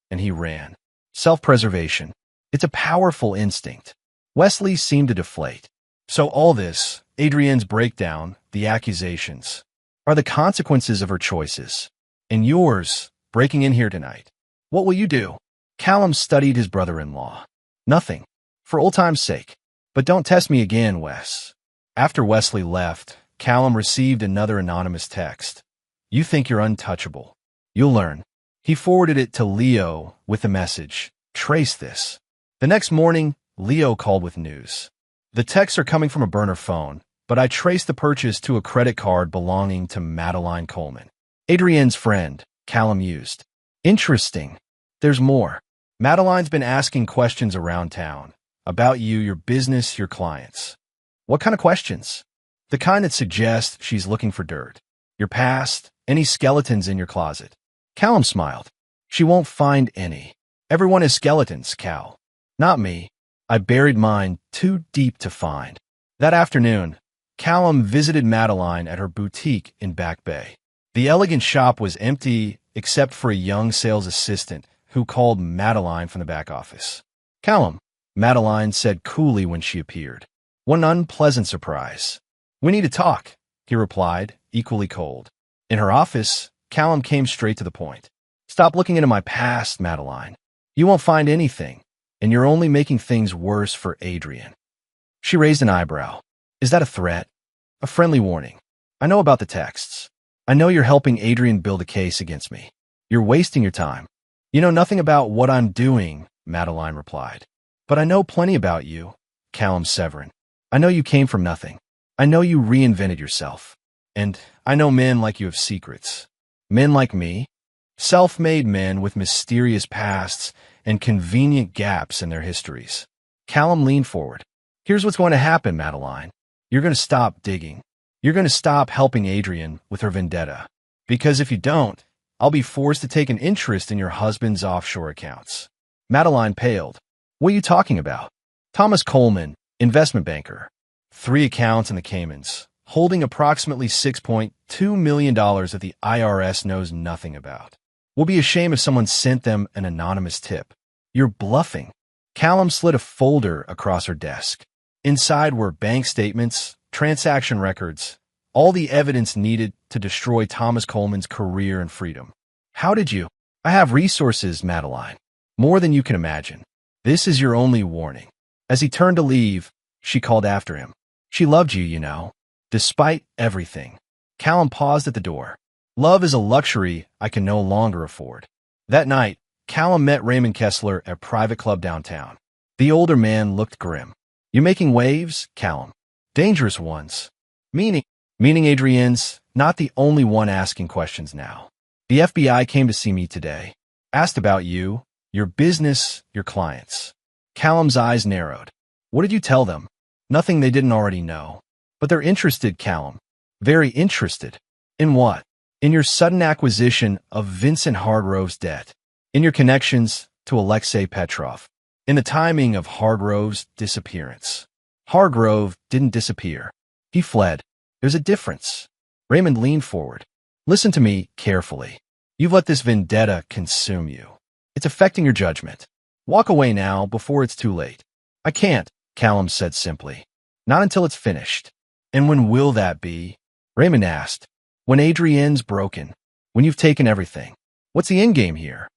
and he ran. Self-preservation. It's a powerful instinct." Wesley seemed to deflate. "So all this, Adrienne's breakdown, the accusations, are the consequences of her choices. And yours, breaking in here tonight. What will you do?" Callum studied his brother-in-law. "Nothing. For old time's sake. But don't test me again, Wes." After Wesley left, Callum received another anonymous text. "You think you're untouchable. You'll learn." He forwarded it to Leo with the message, "Trace this." The next morning, Leo called with news. "The texts are coming from a burner phone, but I traced the purchase to a credit card belonging to Madeline Coleman, Adrienne's friend," Callum used. "Interesting. There's more. Madeline's been asking questions around town. About you, your business, your clients." "What kind of questions?" "The kind that suggest she's looking for dirt. Your past, any skeletons in your closet." Callum smiled. "She won't find any. Everyone has skeletons, Cal. Not me. I buried mine too deep to find." That afternoon, Callum visited Madeline at her boutique in Back Bay. The elegant shop was empty except for a young sales assistant who called Madeline from the back office. "Callum," Madeline said coolly when she appeared. "What an unpleasant surprise." "We need to talk," he replied, equally cold. In her office, Callum came straight to the point. "Stop looking into my past, Madeline. You won't find anything, and you're only making things worse for Adrienne." She raised an eyebrow. "Is that a threat?" "A friendly warning. I know about the texts. I know you're helping Adrienne build a case against me. You're wasting your time." "You know nothing about what I'm doing," Madeline replied. "But I know plenty about you, Callum Severin. I know you came from nothing. I know you reinvented yourself. And I know men like you have secrets. Men like me, self-made men with mysterious pasts and convenient gaps in their histories." Callum leaned forward. "Here's what's going to happen, Madeline. You're going to stop digging. You're going to stop helping Adrienne with her vendetta. Because if you don't, I'll be forced to take an interest in your husband's offshore accounts." Madeline paled. "What are you talking about?" "Thomas Coleman, investment banker. 3 accounts in the Caymans, holding approximately $6.2 million that the IRS knows nothing about. Will be a shame if someone sent them an anonymous tip." "You're bluffing." Callum slid a folder across her desk. Inside were bank statements, transaction records, all the evidence needed to destroy Thomas Coleman's career and freedom. "How did you?" I have resources, Madeline. More than you can imagine. This is your only warning. As he turned to leave, she called after him. She loved you, you know. Despite everything. Callum paused at the door. Love is a luxury I can no longer afford. That night, Callum met Raymond Kessler at a private club downtown. The older man looked grim. You making waves, Callum? Dangerous ones. Meaning Adrienne's not the only one asking questions now. The FBI came to see me today. Asked about you, your business, your clients. Callum's eyes narrowed. What did you tell them? Nothing they didn't already know. But they're interested, Callum. Very interested. In what? In your sudden acquisition of Vincent Hargrove's debt. In your connections to Alexei Petrov. In the timing of Hargrove's disappearance. Hargrove didn't disappear. He fled. There's a difference. Raymond leaned forward. Listen to me carefully. You've let this vendetta consume you. It's affecting your judgment. Walk away now before it's too late. I can't, Callum said simply. Not until it's finished. And when will that be? Raymond asked. When Adrienne's broken. When you've taken everything. What's the endgame here?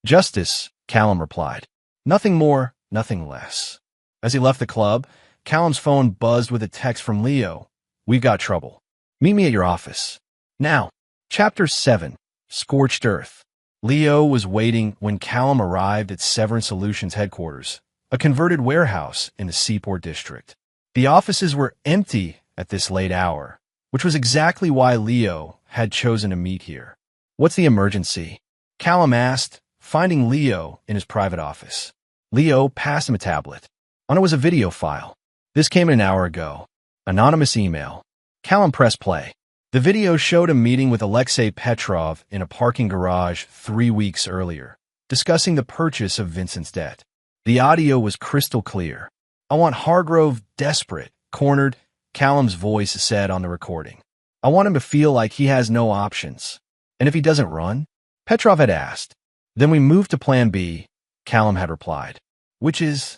Justice, Callum replied. Nothing more, nothing less. As he left the club, Callum's phone buzzed with a text from Leo. We've got trouble. Meet me at your office. Now, Chapter 7, Scorched Earth. Leo was waiting when Callum arrived at Severance Solutions headquarters, a converted warehouse in the Seaport District. The offices were empty at this late hour, which was exactly why Leo had chosen to meet here. What's the emergency? Callum asked, finding Leo in his private office. Leo passed him a tablet. On it was a video file. This came an hour ago. Anonymous email. Callum pressed play. The video showed a meeting with Alexei Petrov in a parking garage 3 weeks earlier, discussing the purchase of Vincent's debt. The audio was crystal clear. I want Hargrove desperate, cornered, Callum's voice said on the recording. I want him to feel like he has no options. And if he doesn't run? Petrov had asked. Then we moved to Plan B, Callum had replied. Which is?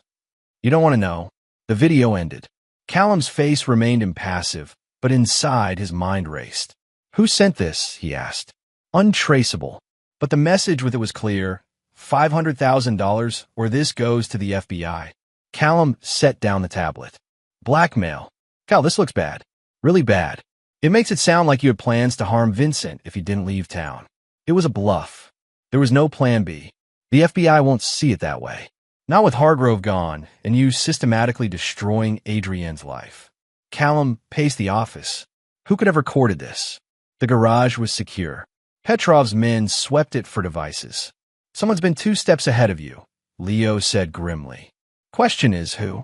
You don't want to know. The video ended. Callum's face remained impassive, but inside his mind raced. Who sent this? He asked. Untraceable. But the message with it was clear. $500,000 or this goes to the FBI. Callum set down the tablet. Blackmail. Cal, this looks bad. Really bad. It makes it sound like you had plans to harm Vincent if he didn't leave town. It was a bluff. There was no plan B. The FBI won't see it that way. Not with Hargrove gone and you systematically destroying Adrienne's life. Callum paced the office. Who could have recorded this? The garage was secure. Petrov's men swept it for devices. Someone's been 2 steps ahead of you, Leo said grimly. Question is who?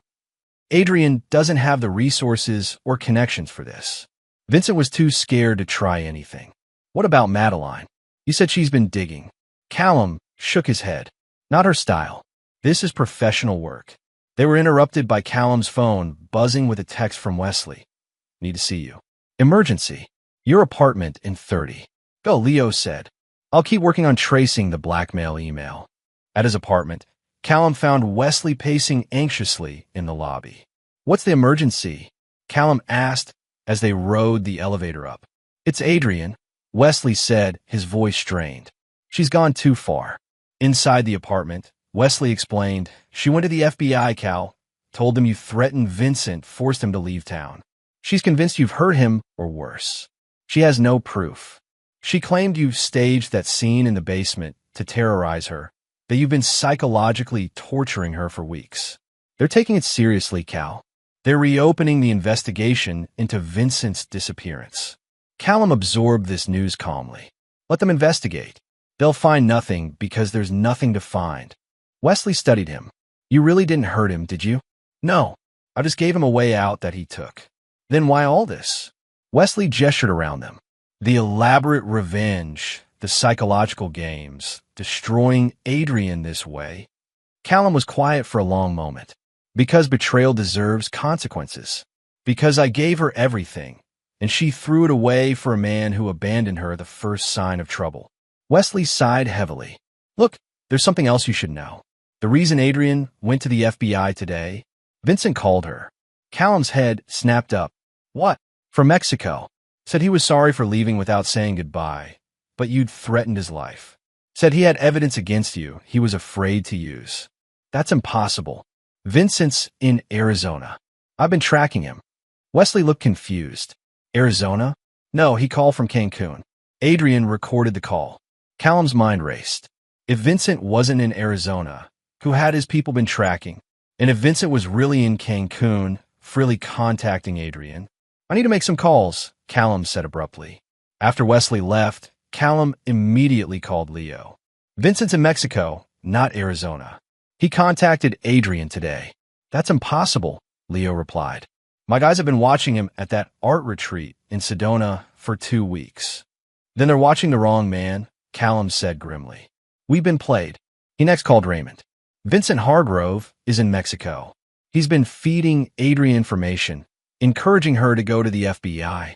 Adrienne doesn't have the resources or connections for this. Vincent was too scared to try anything. What about Madeline? You said she's been digging. Callum shook his head. Not her style. This is professional work. They were interrupted by Callum's phone buzzing with a text from Wesley. Need to see you. Emergency. Your apartment in 30. Go, Leo said. I'll keep working on tracing the blackmail email. At his apartment, Callum found Wesley pacing anxiously in the lobby. What's the emergency? Callum asked as they rode the elevator up. It's Adrienne, Wesley said, his voice strained. She's gone too far. Inside the apartment, Wesley explained, she went to the FBI, Cal, told them you threatened Vincent, forced him to leave town. She's convinced you've hurt him or worse. She has no proof. She claimed you staged that scene in the basement to terrorize her, that you've been psychologically torturing her for weeks. They're taking it seriously, Cal. They're reopening the investigation into Vincent's disappearance. Callum absorbed this news calmly. Let them investigate. They'll find nothing because there's nothing to find. Wesley studied him. You really didn't hurt him, did you? No. I just gave him a way out that he took. Then why all this? Wesley gestured around them. The elaborate revenge, the psychological games, destroying Adrienne this way. Callum was quiet for a long moment. Because betrayal deserves consequences. Because I gave her everything, and she threw it away for a man who abandoned her at the first sign of trouble. Wesley sighed heavily. Look, there's something else you should know. The reason Adrienne went to the FBI today, Vincent called her. Callum's head snapped up. What? From Mexico. Said he was sorry for leaving without saying goodbye, but you'd threatened his life. Said he had evidence against you he was afraid to use. That's impossible. Vincent's in Arizona. I've been tracking him. Wesley looked confused. Arizona? No, he called from Cancun. Adrian recorded the call. Callum's mind raced. If Vincent wasn't in Arizona, who had his people been tracking? And if Vincent was really in Cancun, freely contacting Adrian? I need to make some calls, Callum said abruptly. After Wesley left, Callum immediately called Leo. Vincent's in Mexico, not Arizona. He contacted Adrian today. That's impossible, Leo replied. My guys have been watching him at that art retreat in Sedona for 2 weeks. Then they're watching the wrong man, Callum said grimly. We've been played. He next called Raymond. Vincent Hargrove is in Mexico. He's been feeding Adrian information, encouraging her to go to the FBI.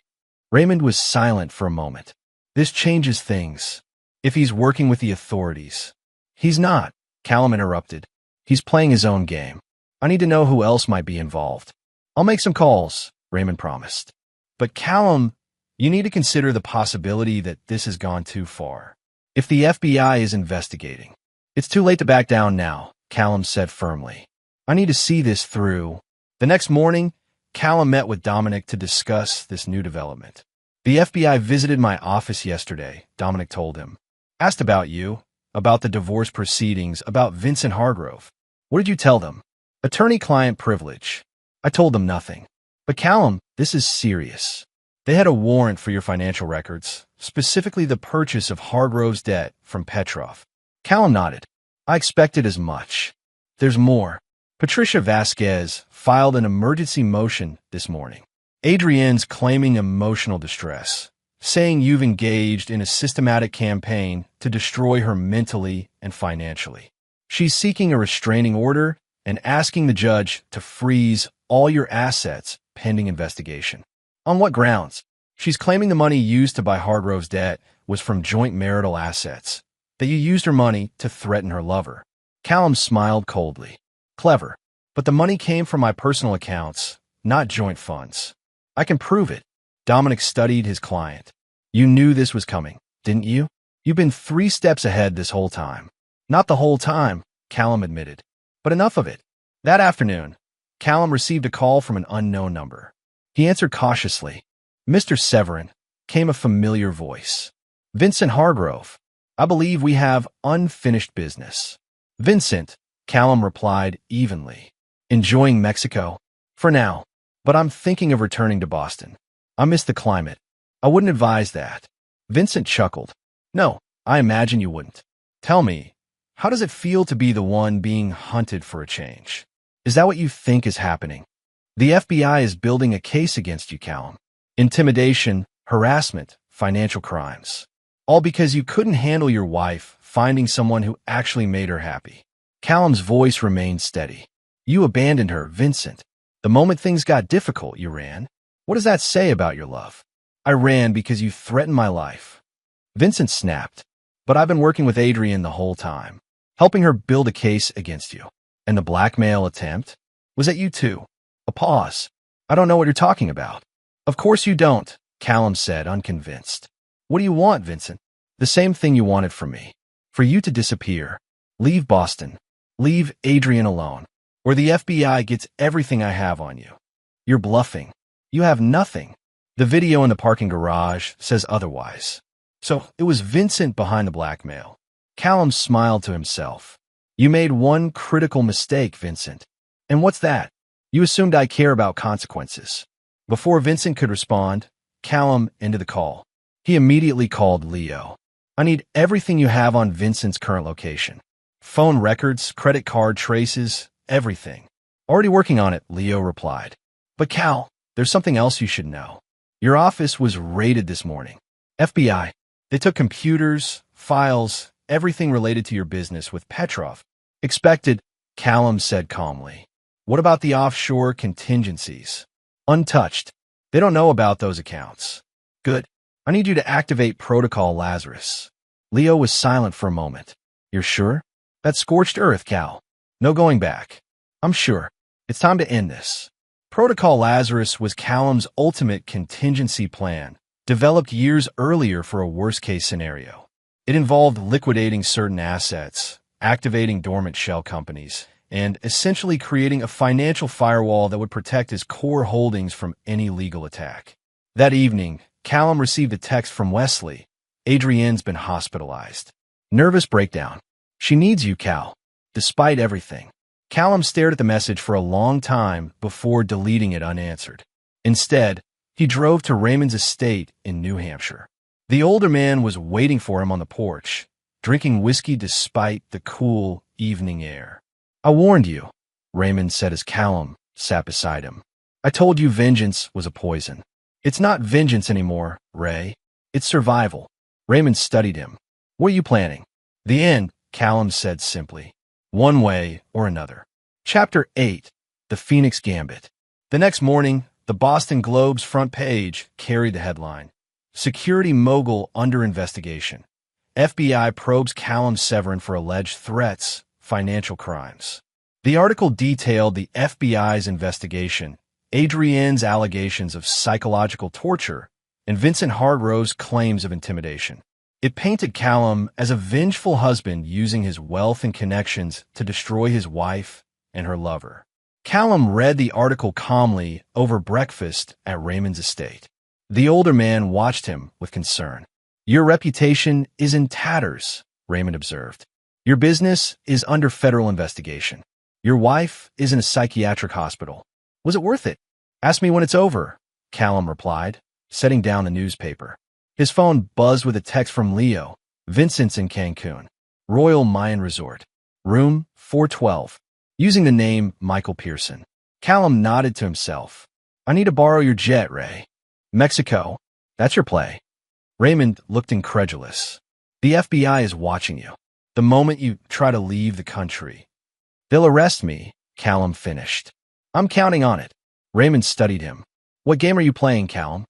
Raymond was silent for a moment. This changes things. If he's working with the authorities. He's not, Callum interrupted. He's playing his own game. I need to know who else might be involved. I'll make some calls, Raymond promised. But Callum, you need to consider the possibility that this has gone too far. If the FBI is investigating, it's too late to back down now, Callum said firmly. I need to see this through. The next morning, Callum met with Dominic to discuss this new development. The FBI visited my office yesterday, Dominic told him. Asked about you, about the divorce proceedings, about Vincent Hargrove. What did you tell them? Attorney-client privilege. I told them nothing. But Callum, this is serious. They had a warrant for your financial records, specifically the purchase of Hargrove's debt from Petrov. Callum nodded. I expected as much. There's more. Patricia Vasquez filed an emergency motion this morning. Adrienne's claiming emotional distress, saying you've engaged in a systematic campaign to destroy her mentally and financially. She's seeking a restraining order and asking the judge to freeze all your assets pending investigation. On what grounds? She's claiming the money used to buy Hargrove's debt was from joint marital assets, that you used her money to threaten her lover. Callum smiled coldly. Clever. But the money came from my personal accounts, not joint funds. I can prove it. Dominic studied his client. You knew this was coming, didn't you? You've been 3 steps ahead this whole time. Not the whole time, Callum admitted. But enough of it. That afternoon, Callum received a call from an unknown number. He answered cautiously. Mr. Severin, came a familiar voice. Vincent Hargrove. I believe we have unfinished business. Vincent, Callum replied evenly. Enjoying Mexico? For now. But I'm thinking of returning to Boston. I miss the climate. I wouldn't advise that. Vincent chuckled. No, I imagine you wouldn't. Tell me, how does it feel to be the one being hunted for a change? Is that what you think is happening? The FBI is building a case against you, Callum. Intimidation, harassment, financial crimes. All because you couldn't handle your wife finding someone who actually made her happy. Callum's voice remained steady. You abandoned her, Vincent. The moment things got difficult, you ran. What does that say about your love? I ran because you threatened my life. Vincent snapped. But I've been working with Adrian the whole time, helping her build a case against you. And the blackmail attempt? Was that you too? A pause. I don't know what you're talking about. Of course you don't, Callum said, unconvinced. What do you want, Vincent? The same thing you wanted from me. For you to disappear. Leave Boston. Leave Adrian alone. Or the FBI gets everything I have on you. You're bluffing. You have nothing. The video in the parking garage says otherwise. So it was Vincent behind the blackmail. Callum smiled to himself. You made one critical mistake, Vincent. And what's that? You assumed I care about consequences. Before Vincent could respond, Callum ended the call. He immediately called Leo. I need everything you have on Vincent's current location. Phone records, credit card traces, everything. Already working on it, Leo replied. But Cal, there's something else you should know. Your office was raided this morning. FBI. They took computers, files, everything related to your business with Petrov. Expected, Callum said calmly. What about the offshore contingencies? Untouched. They don't know about those accounts. Good. I need you to activate Protocol Lazarus. Leo was silent for a moment. You're sure? That's scorched earth, Cal. No going back. I'm sure. It's time to end this. Protocol Lazarus was Callum's ultimate contingency plan, developed years earlier for a worst-case scenario. It involved liquidating certain assets, activating dormant shell companies, and essentially creating a financial firewall that would protect his core holdings from any legal attack. That evening, Callum received a text from Wesley. Adrienne's been hospitalized. Nervous breakdown. She needs you, Cal. Despite everything. Callum stared at the message for a long time before deleting it unanswered. Instead, he drove to Raymond's estate in New Hampshire. The older man was waiting for him on the porch, drinking whiskey despite the cool evening air. I warned you, Raymond said as Callum sat beside him. I told you vengeance was a poison. It's not vengeance anymore, Ray. It's survival. Raymond studied him. What are you planning? The end, Callum said simply. One way or another. Chapter 8. The Phoenix Gambit. The next morning, the Boston Globe's front page carried the headline, Security Mogul Under Investigation. FBI probes Callum Severin for alleged threats, financial crimes. The article detailed the FBI's investigation, Adrienne's allegations of psychological torture, and Vincent Hargrove's claims of intimidation. It painted Callum as a vengeful husband using his wealth and connections to destroy his wife and her lover. Callum read the article calmly over breakfast at Raymond's estate. The older man watched him with concern. Your reputation is in tatters, Raymond observed. Your business is under federal investigation. Your wife is in a psychiatric hospital. Was it worth it? Ask me when it's over, Callum replied, setting down the newspaper. His phone buzzed with a text from Leo. Vincent's in Cancun. Royal Mayan Resort. Room 412. Using the name Michael Pearson. Callum nodded to himself. I need to borrow your jet, Ray. Mexico. That's your play. Raymond looked incredulous. The FBI is watching you. The moment you try to leave the country, they'll arrest me, Callum finished. I'm counting on it. Raymond studied him. What game are you playing, Callum?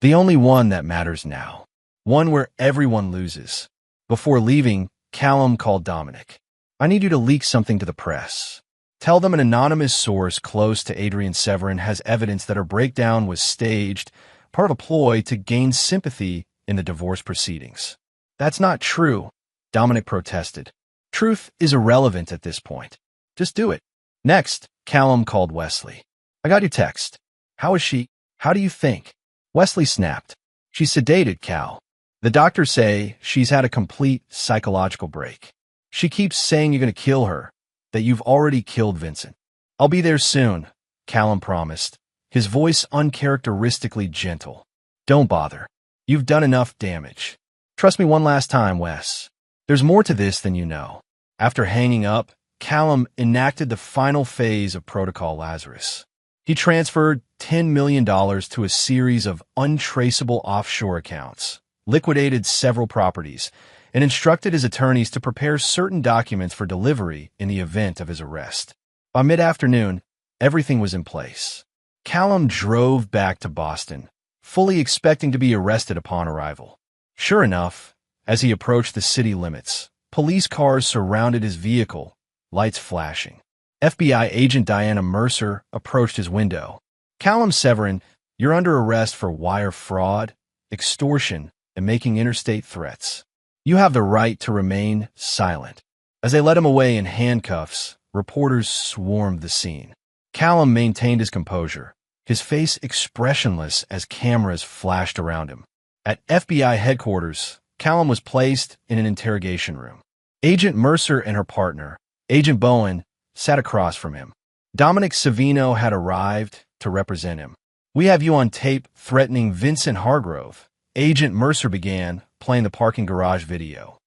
The only one that matters now. One where everyone loses. Before leaving, Callum called Dominic. I need you to leak something to the press. Tell them an anonymous source close to Adrienne Severin has evidence that her breakdown was staged, part of a ploy to gain sympathy in the divorce proceedings. That's not true, Dominic protested. Truth is irrelevant at this point. Just do it. Next, Callum called Wesley. I got your text. How is she? How do you think? Wesley snapped. She's sedated, Cal. The doctors say she's had a complete psychological break. She keeps saying you're going to kill her, that you've already killed Vincent. I'll be there soon, Callum promised, his voice uncharacteristically gentle. Don't bother. You've done enough damage. Trust me one last time, Wes. There's more to this than you know. After hanging up, Callum enacted the final phase of Protocol Lazarus. He transferred $10 million to a series of untraceable offshore accounts, liquidated several properties, and instructed his attorneys to prepare certain documents for delivery in the event of his arrest. By mid-afternoon, everything was in place. Callum drove back to Boston, fully expecting to be arrested upon arrival. Sure enough, as he approached the city limits, police cars surrounded his vehicle, lights flashing. FBI agent Diana Mercer approached his window. Callum Severin, you're under arrest for wire fraud, extortion, and making interstate threats. You have the right to remain silent. As they led him away in handcuffs, reporters swarmed the scene. Callum maintained his composure, his face expressionless as cameras flashed around him. At FBI headquarters, Callum was placed in an interrogation room. Agent Mercer and her partner, Agent Bowen, sat across from him. Dominic Savino had arrived to represent him. We have you on tape threatening Vincent Hargrove, Agent Mercer began, playing the parking garage video.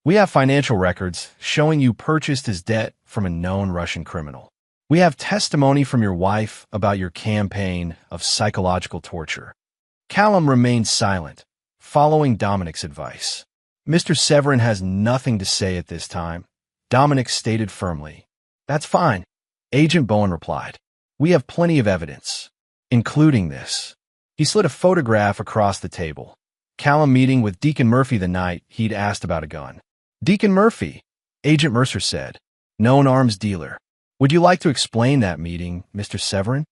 We have financial records showing you purchased his debt from a known Russian criminal. We have testimony from your wife about your campaign of psychological torture. Callum remained silent, following Dominic's advice. Mr. Severin has nothing to say at this time, Dominic stated firmly. That's fine, Agent Bowen replied. We have plenty of evidence, including this. He slid a photograph across the table. Callum meeting with Deacon Murphy the night he'd asked about a gun. Deacon Murphy, Agent Mercer said, known arms dealer. Would you like to explain that meeting, Mr. Severin?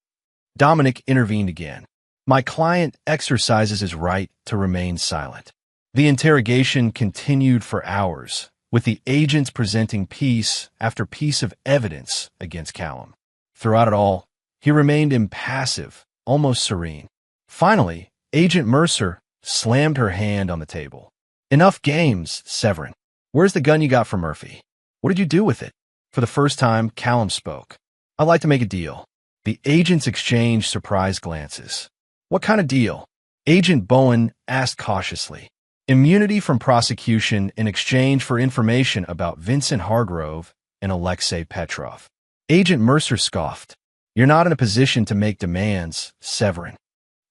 Dominic intervened again. My client exercises his right to remain silent. The interrogation continued for hours, with the agents presenting piece after piece of evidence against Callum. Throughout it all, he remained impassive, almost serene. Finally, Agent Mercer slammed her hand on the table. Enough games, Severin. Where's the gun you got from Murphy? What did you do with it? For the first time, Callum spoke. I'd like to make a deal. The agents exchanged surprised glances. What kind of deal? Agent Bowen asked cautiously. Immunity from prosecution in exchange for information about Vincent Hargrove and Alexei Petrov. Agent Mercer scoffed. You're not in a position to make demands, Severin.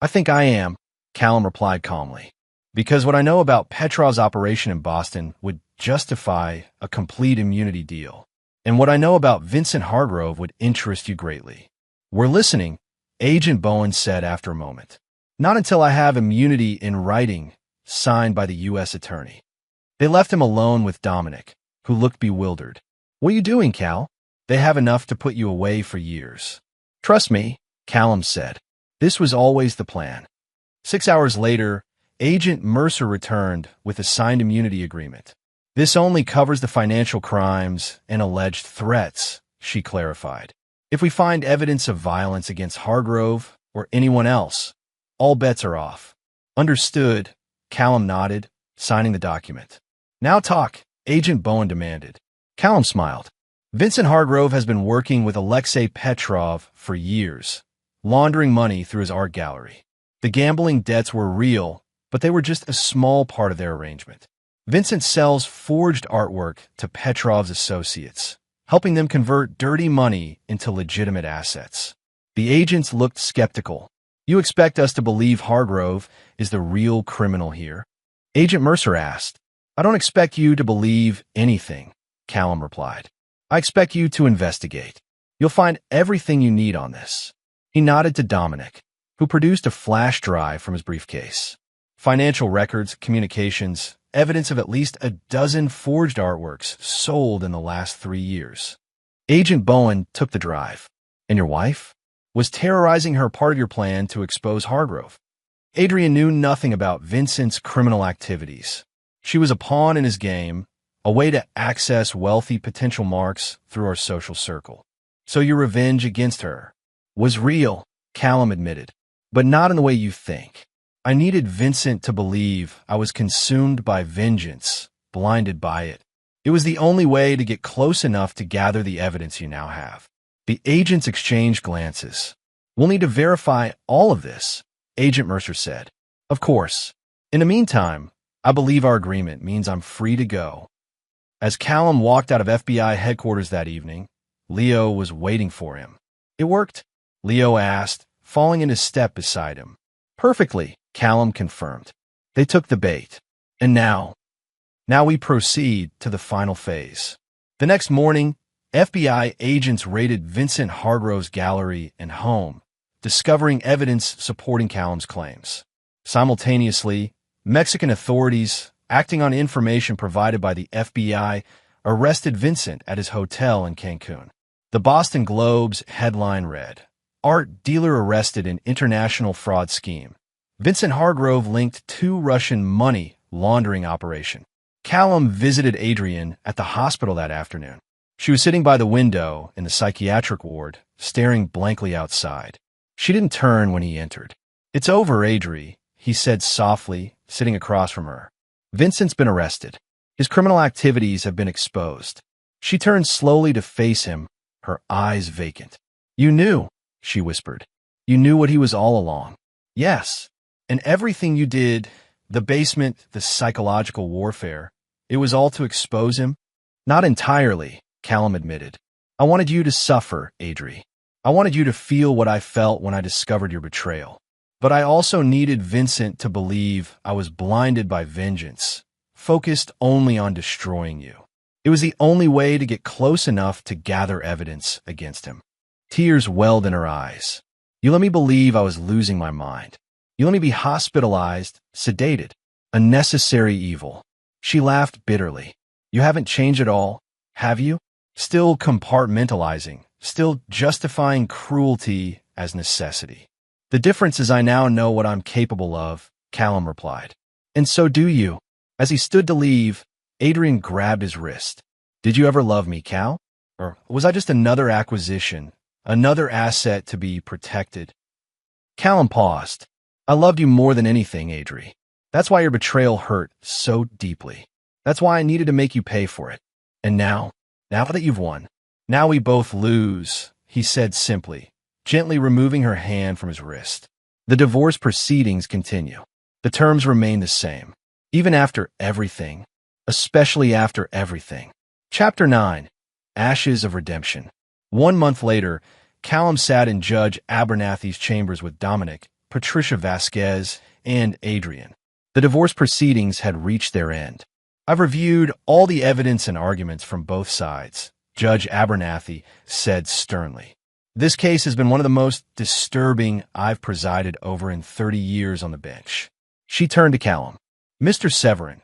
I think I am, Callum replied calmly. Because what I know about Petrov's operation in Boston would justify a complete immunity deal. And what I know about Vincent Hargrove would interest you greatly. We're listening, Agent Bowen said after a moment. Not until I have immunity in writing, signed by the U.S. attorney. They left him alone with Dominic, who looked bewildered. What are you doing, Cal? They have enough to put you away for years. Trust me, Callum said. This was always the plan. 6 hours later, Agent Mercer returned with a signed immunity agreement. This only covers the financial crimes and alleged threats, she clarified. If we find evidence of violence against Hargrove or anyone else, all bets are off. Understood, Callum nodded, signing the document. Now talk, Agent Bowen demanded. Callum smiled. Vincent Hargrove has been working with Alexei Petrov for years, laundering money through his art gallery. The gambling debts were real, but they were just a small part of their arrangement. Vincent sells forged artwork to Petrov's associates, helping them convert dirty money into legitimate assets. The agents looked skeptical. You expect us to believe Hargrove is the real criminal here? Agent Mercer asked. I don't expect you to believe anything, Callum replied. I expect you to investigate. You'll find everything you need on this. He nodded to Dominic, who produced a flash drive from his briefcase. Financial records, communications, evidence of at least a dozen forged artworks sold in the last 3 years. Agent Bowen took the drive. And your wife? Was terrorizing her part of your plan to expose Hargrove? Adrian knew nothing about Vincent's criminal activities. She was a pawn in his game, a way to access wealthy potential marks through our social circle. So your revenge against her was real, Callum admitted, but not in the way you think. I needed Vincent to believe I was consumed by vengeance, blinded by it. It was the only way to get close enough to gather the evidence you now have. The agents exchanged glances. We'll need to verify all of this, Agent Mercer said. Of course. In the meantime, I believe our agreement means I'm free to go. As Callum walked out of FBI headquarters that evening, Leo was waiting for him. It worked? Leo asked, falling into step beside him. Perfectly, Callum confirmed. They took the bait. And now we proceed to the final phase. The next morning, FBI agents raided Vincent Hargrove's gallery and home, discovering evidence supporting Callum's claims. Simultaneously, Mexican authorities, acting on information provided by the FBI, arrested Vincent at his hotel in Cancun. The Boston Globe's headline read, Art dealer arrested in international fraud scheme. Vincent Hargrove linked to Russian money laundering operation. Callum visited Adrian at the hospital that afternoon. She was sitting by the window in the psychiatric ward, staring blankly outside. She didn't turn when he entered. It's over, Adri, he said softly, sitting across from her. Vincent's been arrested. His criminal activities have been exposed. She turned slowly to face him, her eyes vacant. You knew, she whispered. You knew what he was all along. Yes. And everything you did, the basement, the psychological warfare, it was all to expose him? Not entirely, Callum admitted. I wanted you to suffer, Adri. I wanted you to feel what I felt when I discovered your betrayal. But I also needed Vincent to believe I was blinded by vengeance, focused only on destroying you. It was the only way to get close enough to gather evidence against him. Tears welled in her eyes. You let me believe I was losing my mind. You let me be hospitalized, sedated, a necessary evil. She laughed bitterly. You haven't changed at all, have you? Still compartmentalizing, still justifying cruelty as necessity. The difference is I now know what I'm capable of, Callum replied. And so do you. As he stood to leave, Adrian grabbed his wrist. Did you ever love me, Cal? Or was I just another acquisition, another asset to be protected? Callum paused. I loved you more than anything, Adri. That's why your betrayal hurt so deeply. That's why I needed to make you pay for it. And now that you've won, now we both lose, he said simply, gently removing her hand from his wrist. The divorce proceedings continue. The terms remain the same, even after everything, especially after everything. Chapter 9, Ashes of Redemption. 1 month later, Callum sat in Judge Abernathy's chambers with Dominic, Patricia Vasquez, and Adrian. The divorce proceedings had reached their end. I've reviewed all the evidence and arguments from both sides, Judge Abernathy said sternly. This case has been one of the most disturbing I've presided over in 30 years on the bench. She turned to Callum. Mr. Severin,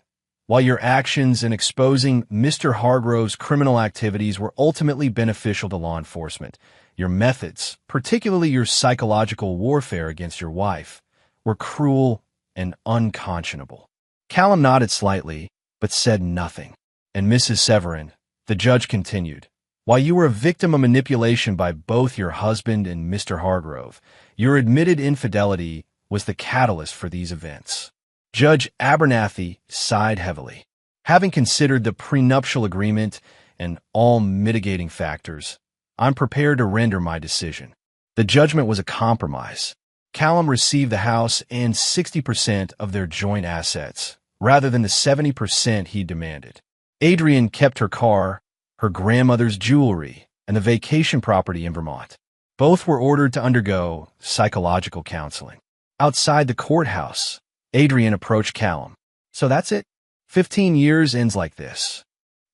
while your actions in exposing Mr. Hargrove's criminal activities were ultimately beneficial to law enforcement, your methods, particularly your psychological warfare against your wife, were cruel and unconscionable. Callum nodded slightly, but said nothing. And Mrs. Severin, the judge continued, while you were a victim of manipulation by both your husband and Mr. Hargrove, your admitted infidelity was the catalyst for these events. Judge Abernathy sighed heavily. Having considered the prenuptial agreement and all mitigating factors, I'm prepared to render my decision. The judgment was a compromise. Callum received the house and 60% of their joint assets, rather than the 70% he demanded. Adrian kept her car, her grandmother's jewelry, and the vacation property in Vermont. Both were ordered to undergo psychological counseling. Outside the courthouse, Adrian approached Callum. So that's it? 15 years ends like this.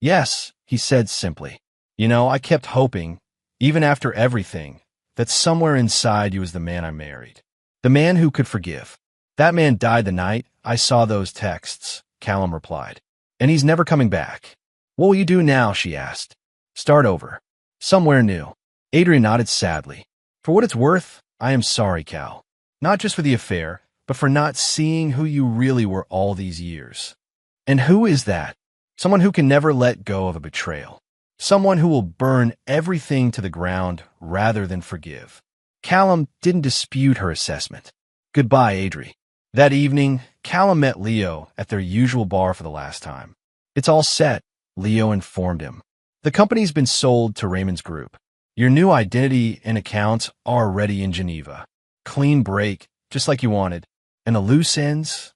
Yes, he said simply. You know, I kept hoping, even after everything, that somewhere inside you was the man I married. The man who could forgive. That man died the night I saw those texts, Callum replied. And he's never coming back. What will you do now, she asked. Start over. Somewhere new. Adrian nodded sadly. For what it's worth, I am sorry, Cal. Not just for the affair, but for not seeing who you really were all these years. And who is that? Someone who can never let go of a betrayal. Someone who will burn everything to the ground rather than forgive. Callum didn't dispute her assessment. Goodbye, Adri. That evening, Callum met Leo at their usual bar for the last time. It's all set, Leo informed him. The company's been sold to Raymond's group. Your new identity and accounts are ready in Geneva. Clean break, just like you wanted. And the loose ends?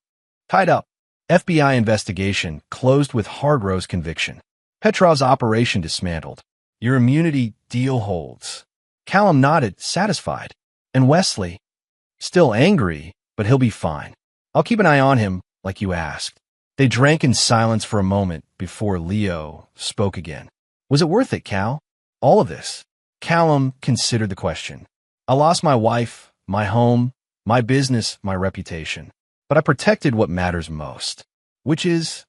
Tied up. FBI investigation closed with Hargrove's conviction. Petrov's operation dismantled. Your immunity deal holds. Callum nodded, satisfied. And Wesley? Still angry, but he'll be fine. I'll keep an eye on him, like you asked. They drank in silence for a moment before Leo spoke again. Was it worth it, Cal? All of this? Callum considered the question. I lost my wife, my home, my business, my reputation. But I protected what matters most, which is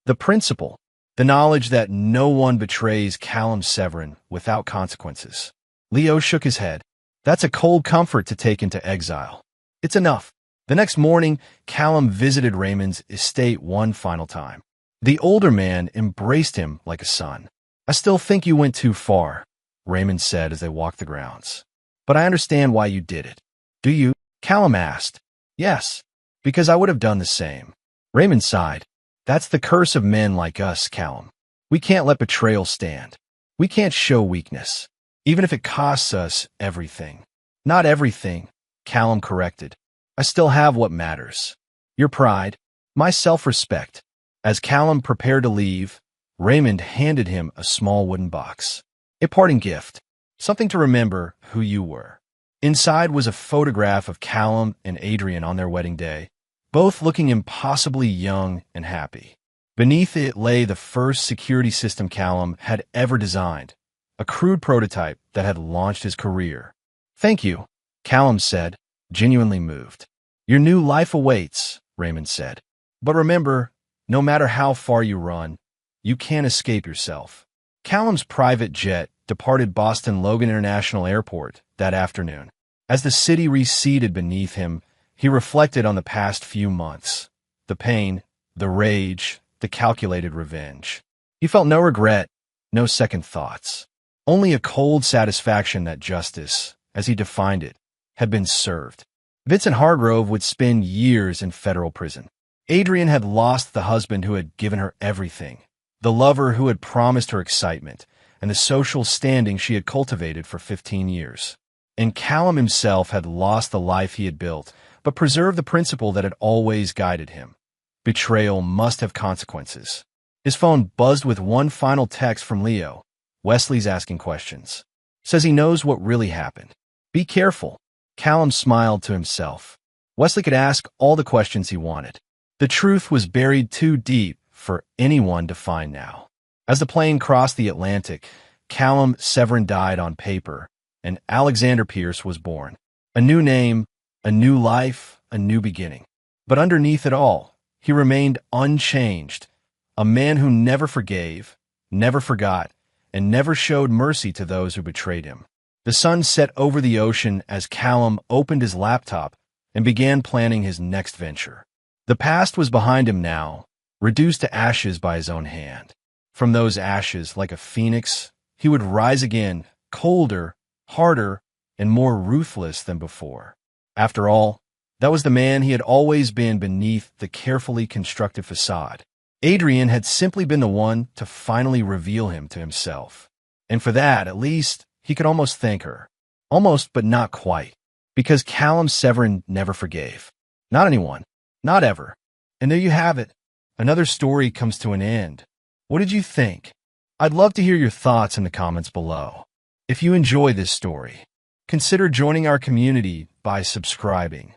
the principle, the knowledge that no one betrays Callum Severin without consequences. Leo shook his head. That's a cold comfort to take into exile. It's enough. The next morning, Callum visited Raymond's estate one final time. The older man embraced him like a son. I still think you went too far, Raymond said as they walked the grounds. But I understand why you did it. Do you? Callum asked. Yes, because I would have done the same. Raymond sighed. That's the curse of men like us, Callum. We can't let betrayal stand. We can't show weakness, even if it costs us everything. Not everything, Callum corrected. I still have what matters. Your pride, my self-respect. As Callum prepared to leave, Raymond handed him a small wooden box. A parting gift, something to remember who you were. Inside was a photograph of Callum and Adrian on their wedding day, both looking impossibly young and happy. Beneath it lay the first security system Callum had ever designed, a crude prototype that had launched his career. Thank you, Callum said, genuinely moved. Your new life awaits, Raymond said. But remember, no matter how far you run, you can't escape yourself. Callum's private jet departed Boston Logan International Airport that afternoon. As the city receded beneath him, he reflected on the past few months. The pain, The rage, the calculated revenge. He felt no regret, no second thoughts. Only a cold satisfaction that justice, as he defined it, had been served. Vincent Hargrove would spend years in federal prison. Adrian had lost the husband who had given her everything, the lover who had promised her excitement, and the social standing she had cultivated for 15 years. And Callum himself had lost the life he had built, but preserved the principle that had always guided him. Betrayal must have consequences. His phone buzzed with one final text from Leo. Wesley's asking questions. Says he knows what really happened. Be careful. Callum smiled to himself. Wesley could ask all the questions he wanted. The truth was buried too deep for anyone to find now. As the plane crossed the Atlantic, Callum Severin died on paper, and Alexander Pierce was born. A new name, a new life, a new beginning. But underneath it all, he remained unchanged, a man who never forgave, never forgot, and never showed mercy to those who betrayed him. The sun set over the ocean as Callum opened his laptop and began planning his next venture. The past was behind him now, reduced to ashes by his own hand. From those ashes, like a phoenix, he would rise again, colder, harder, and more ruthless than before. After all, that was the man he had always been beneath the carefully constructed facade. Adrian had simply been the one to finally reveal him to himself. And for that, at least, he could almost thank her. Almost, but not quite. Because Callum Severin never forgave. Not anyone. Not ever. And there you have it. Another story comes to an end. What did you think? I'd love to hear your thoughts in the comments below. If you enjoy this story, consider joining our community by subscribing.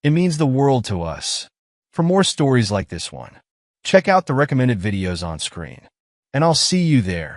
It means the world to us. For more stories like this one, check out the recommended videos on screen. And I'll see you there.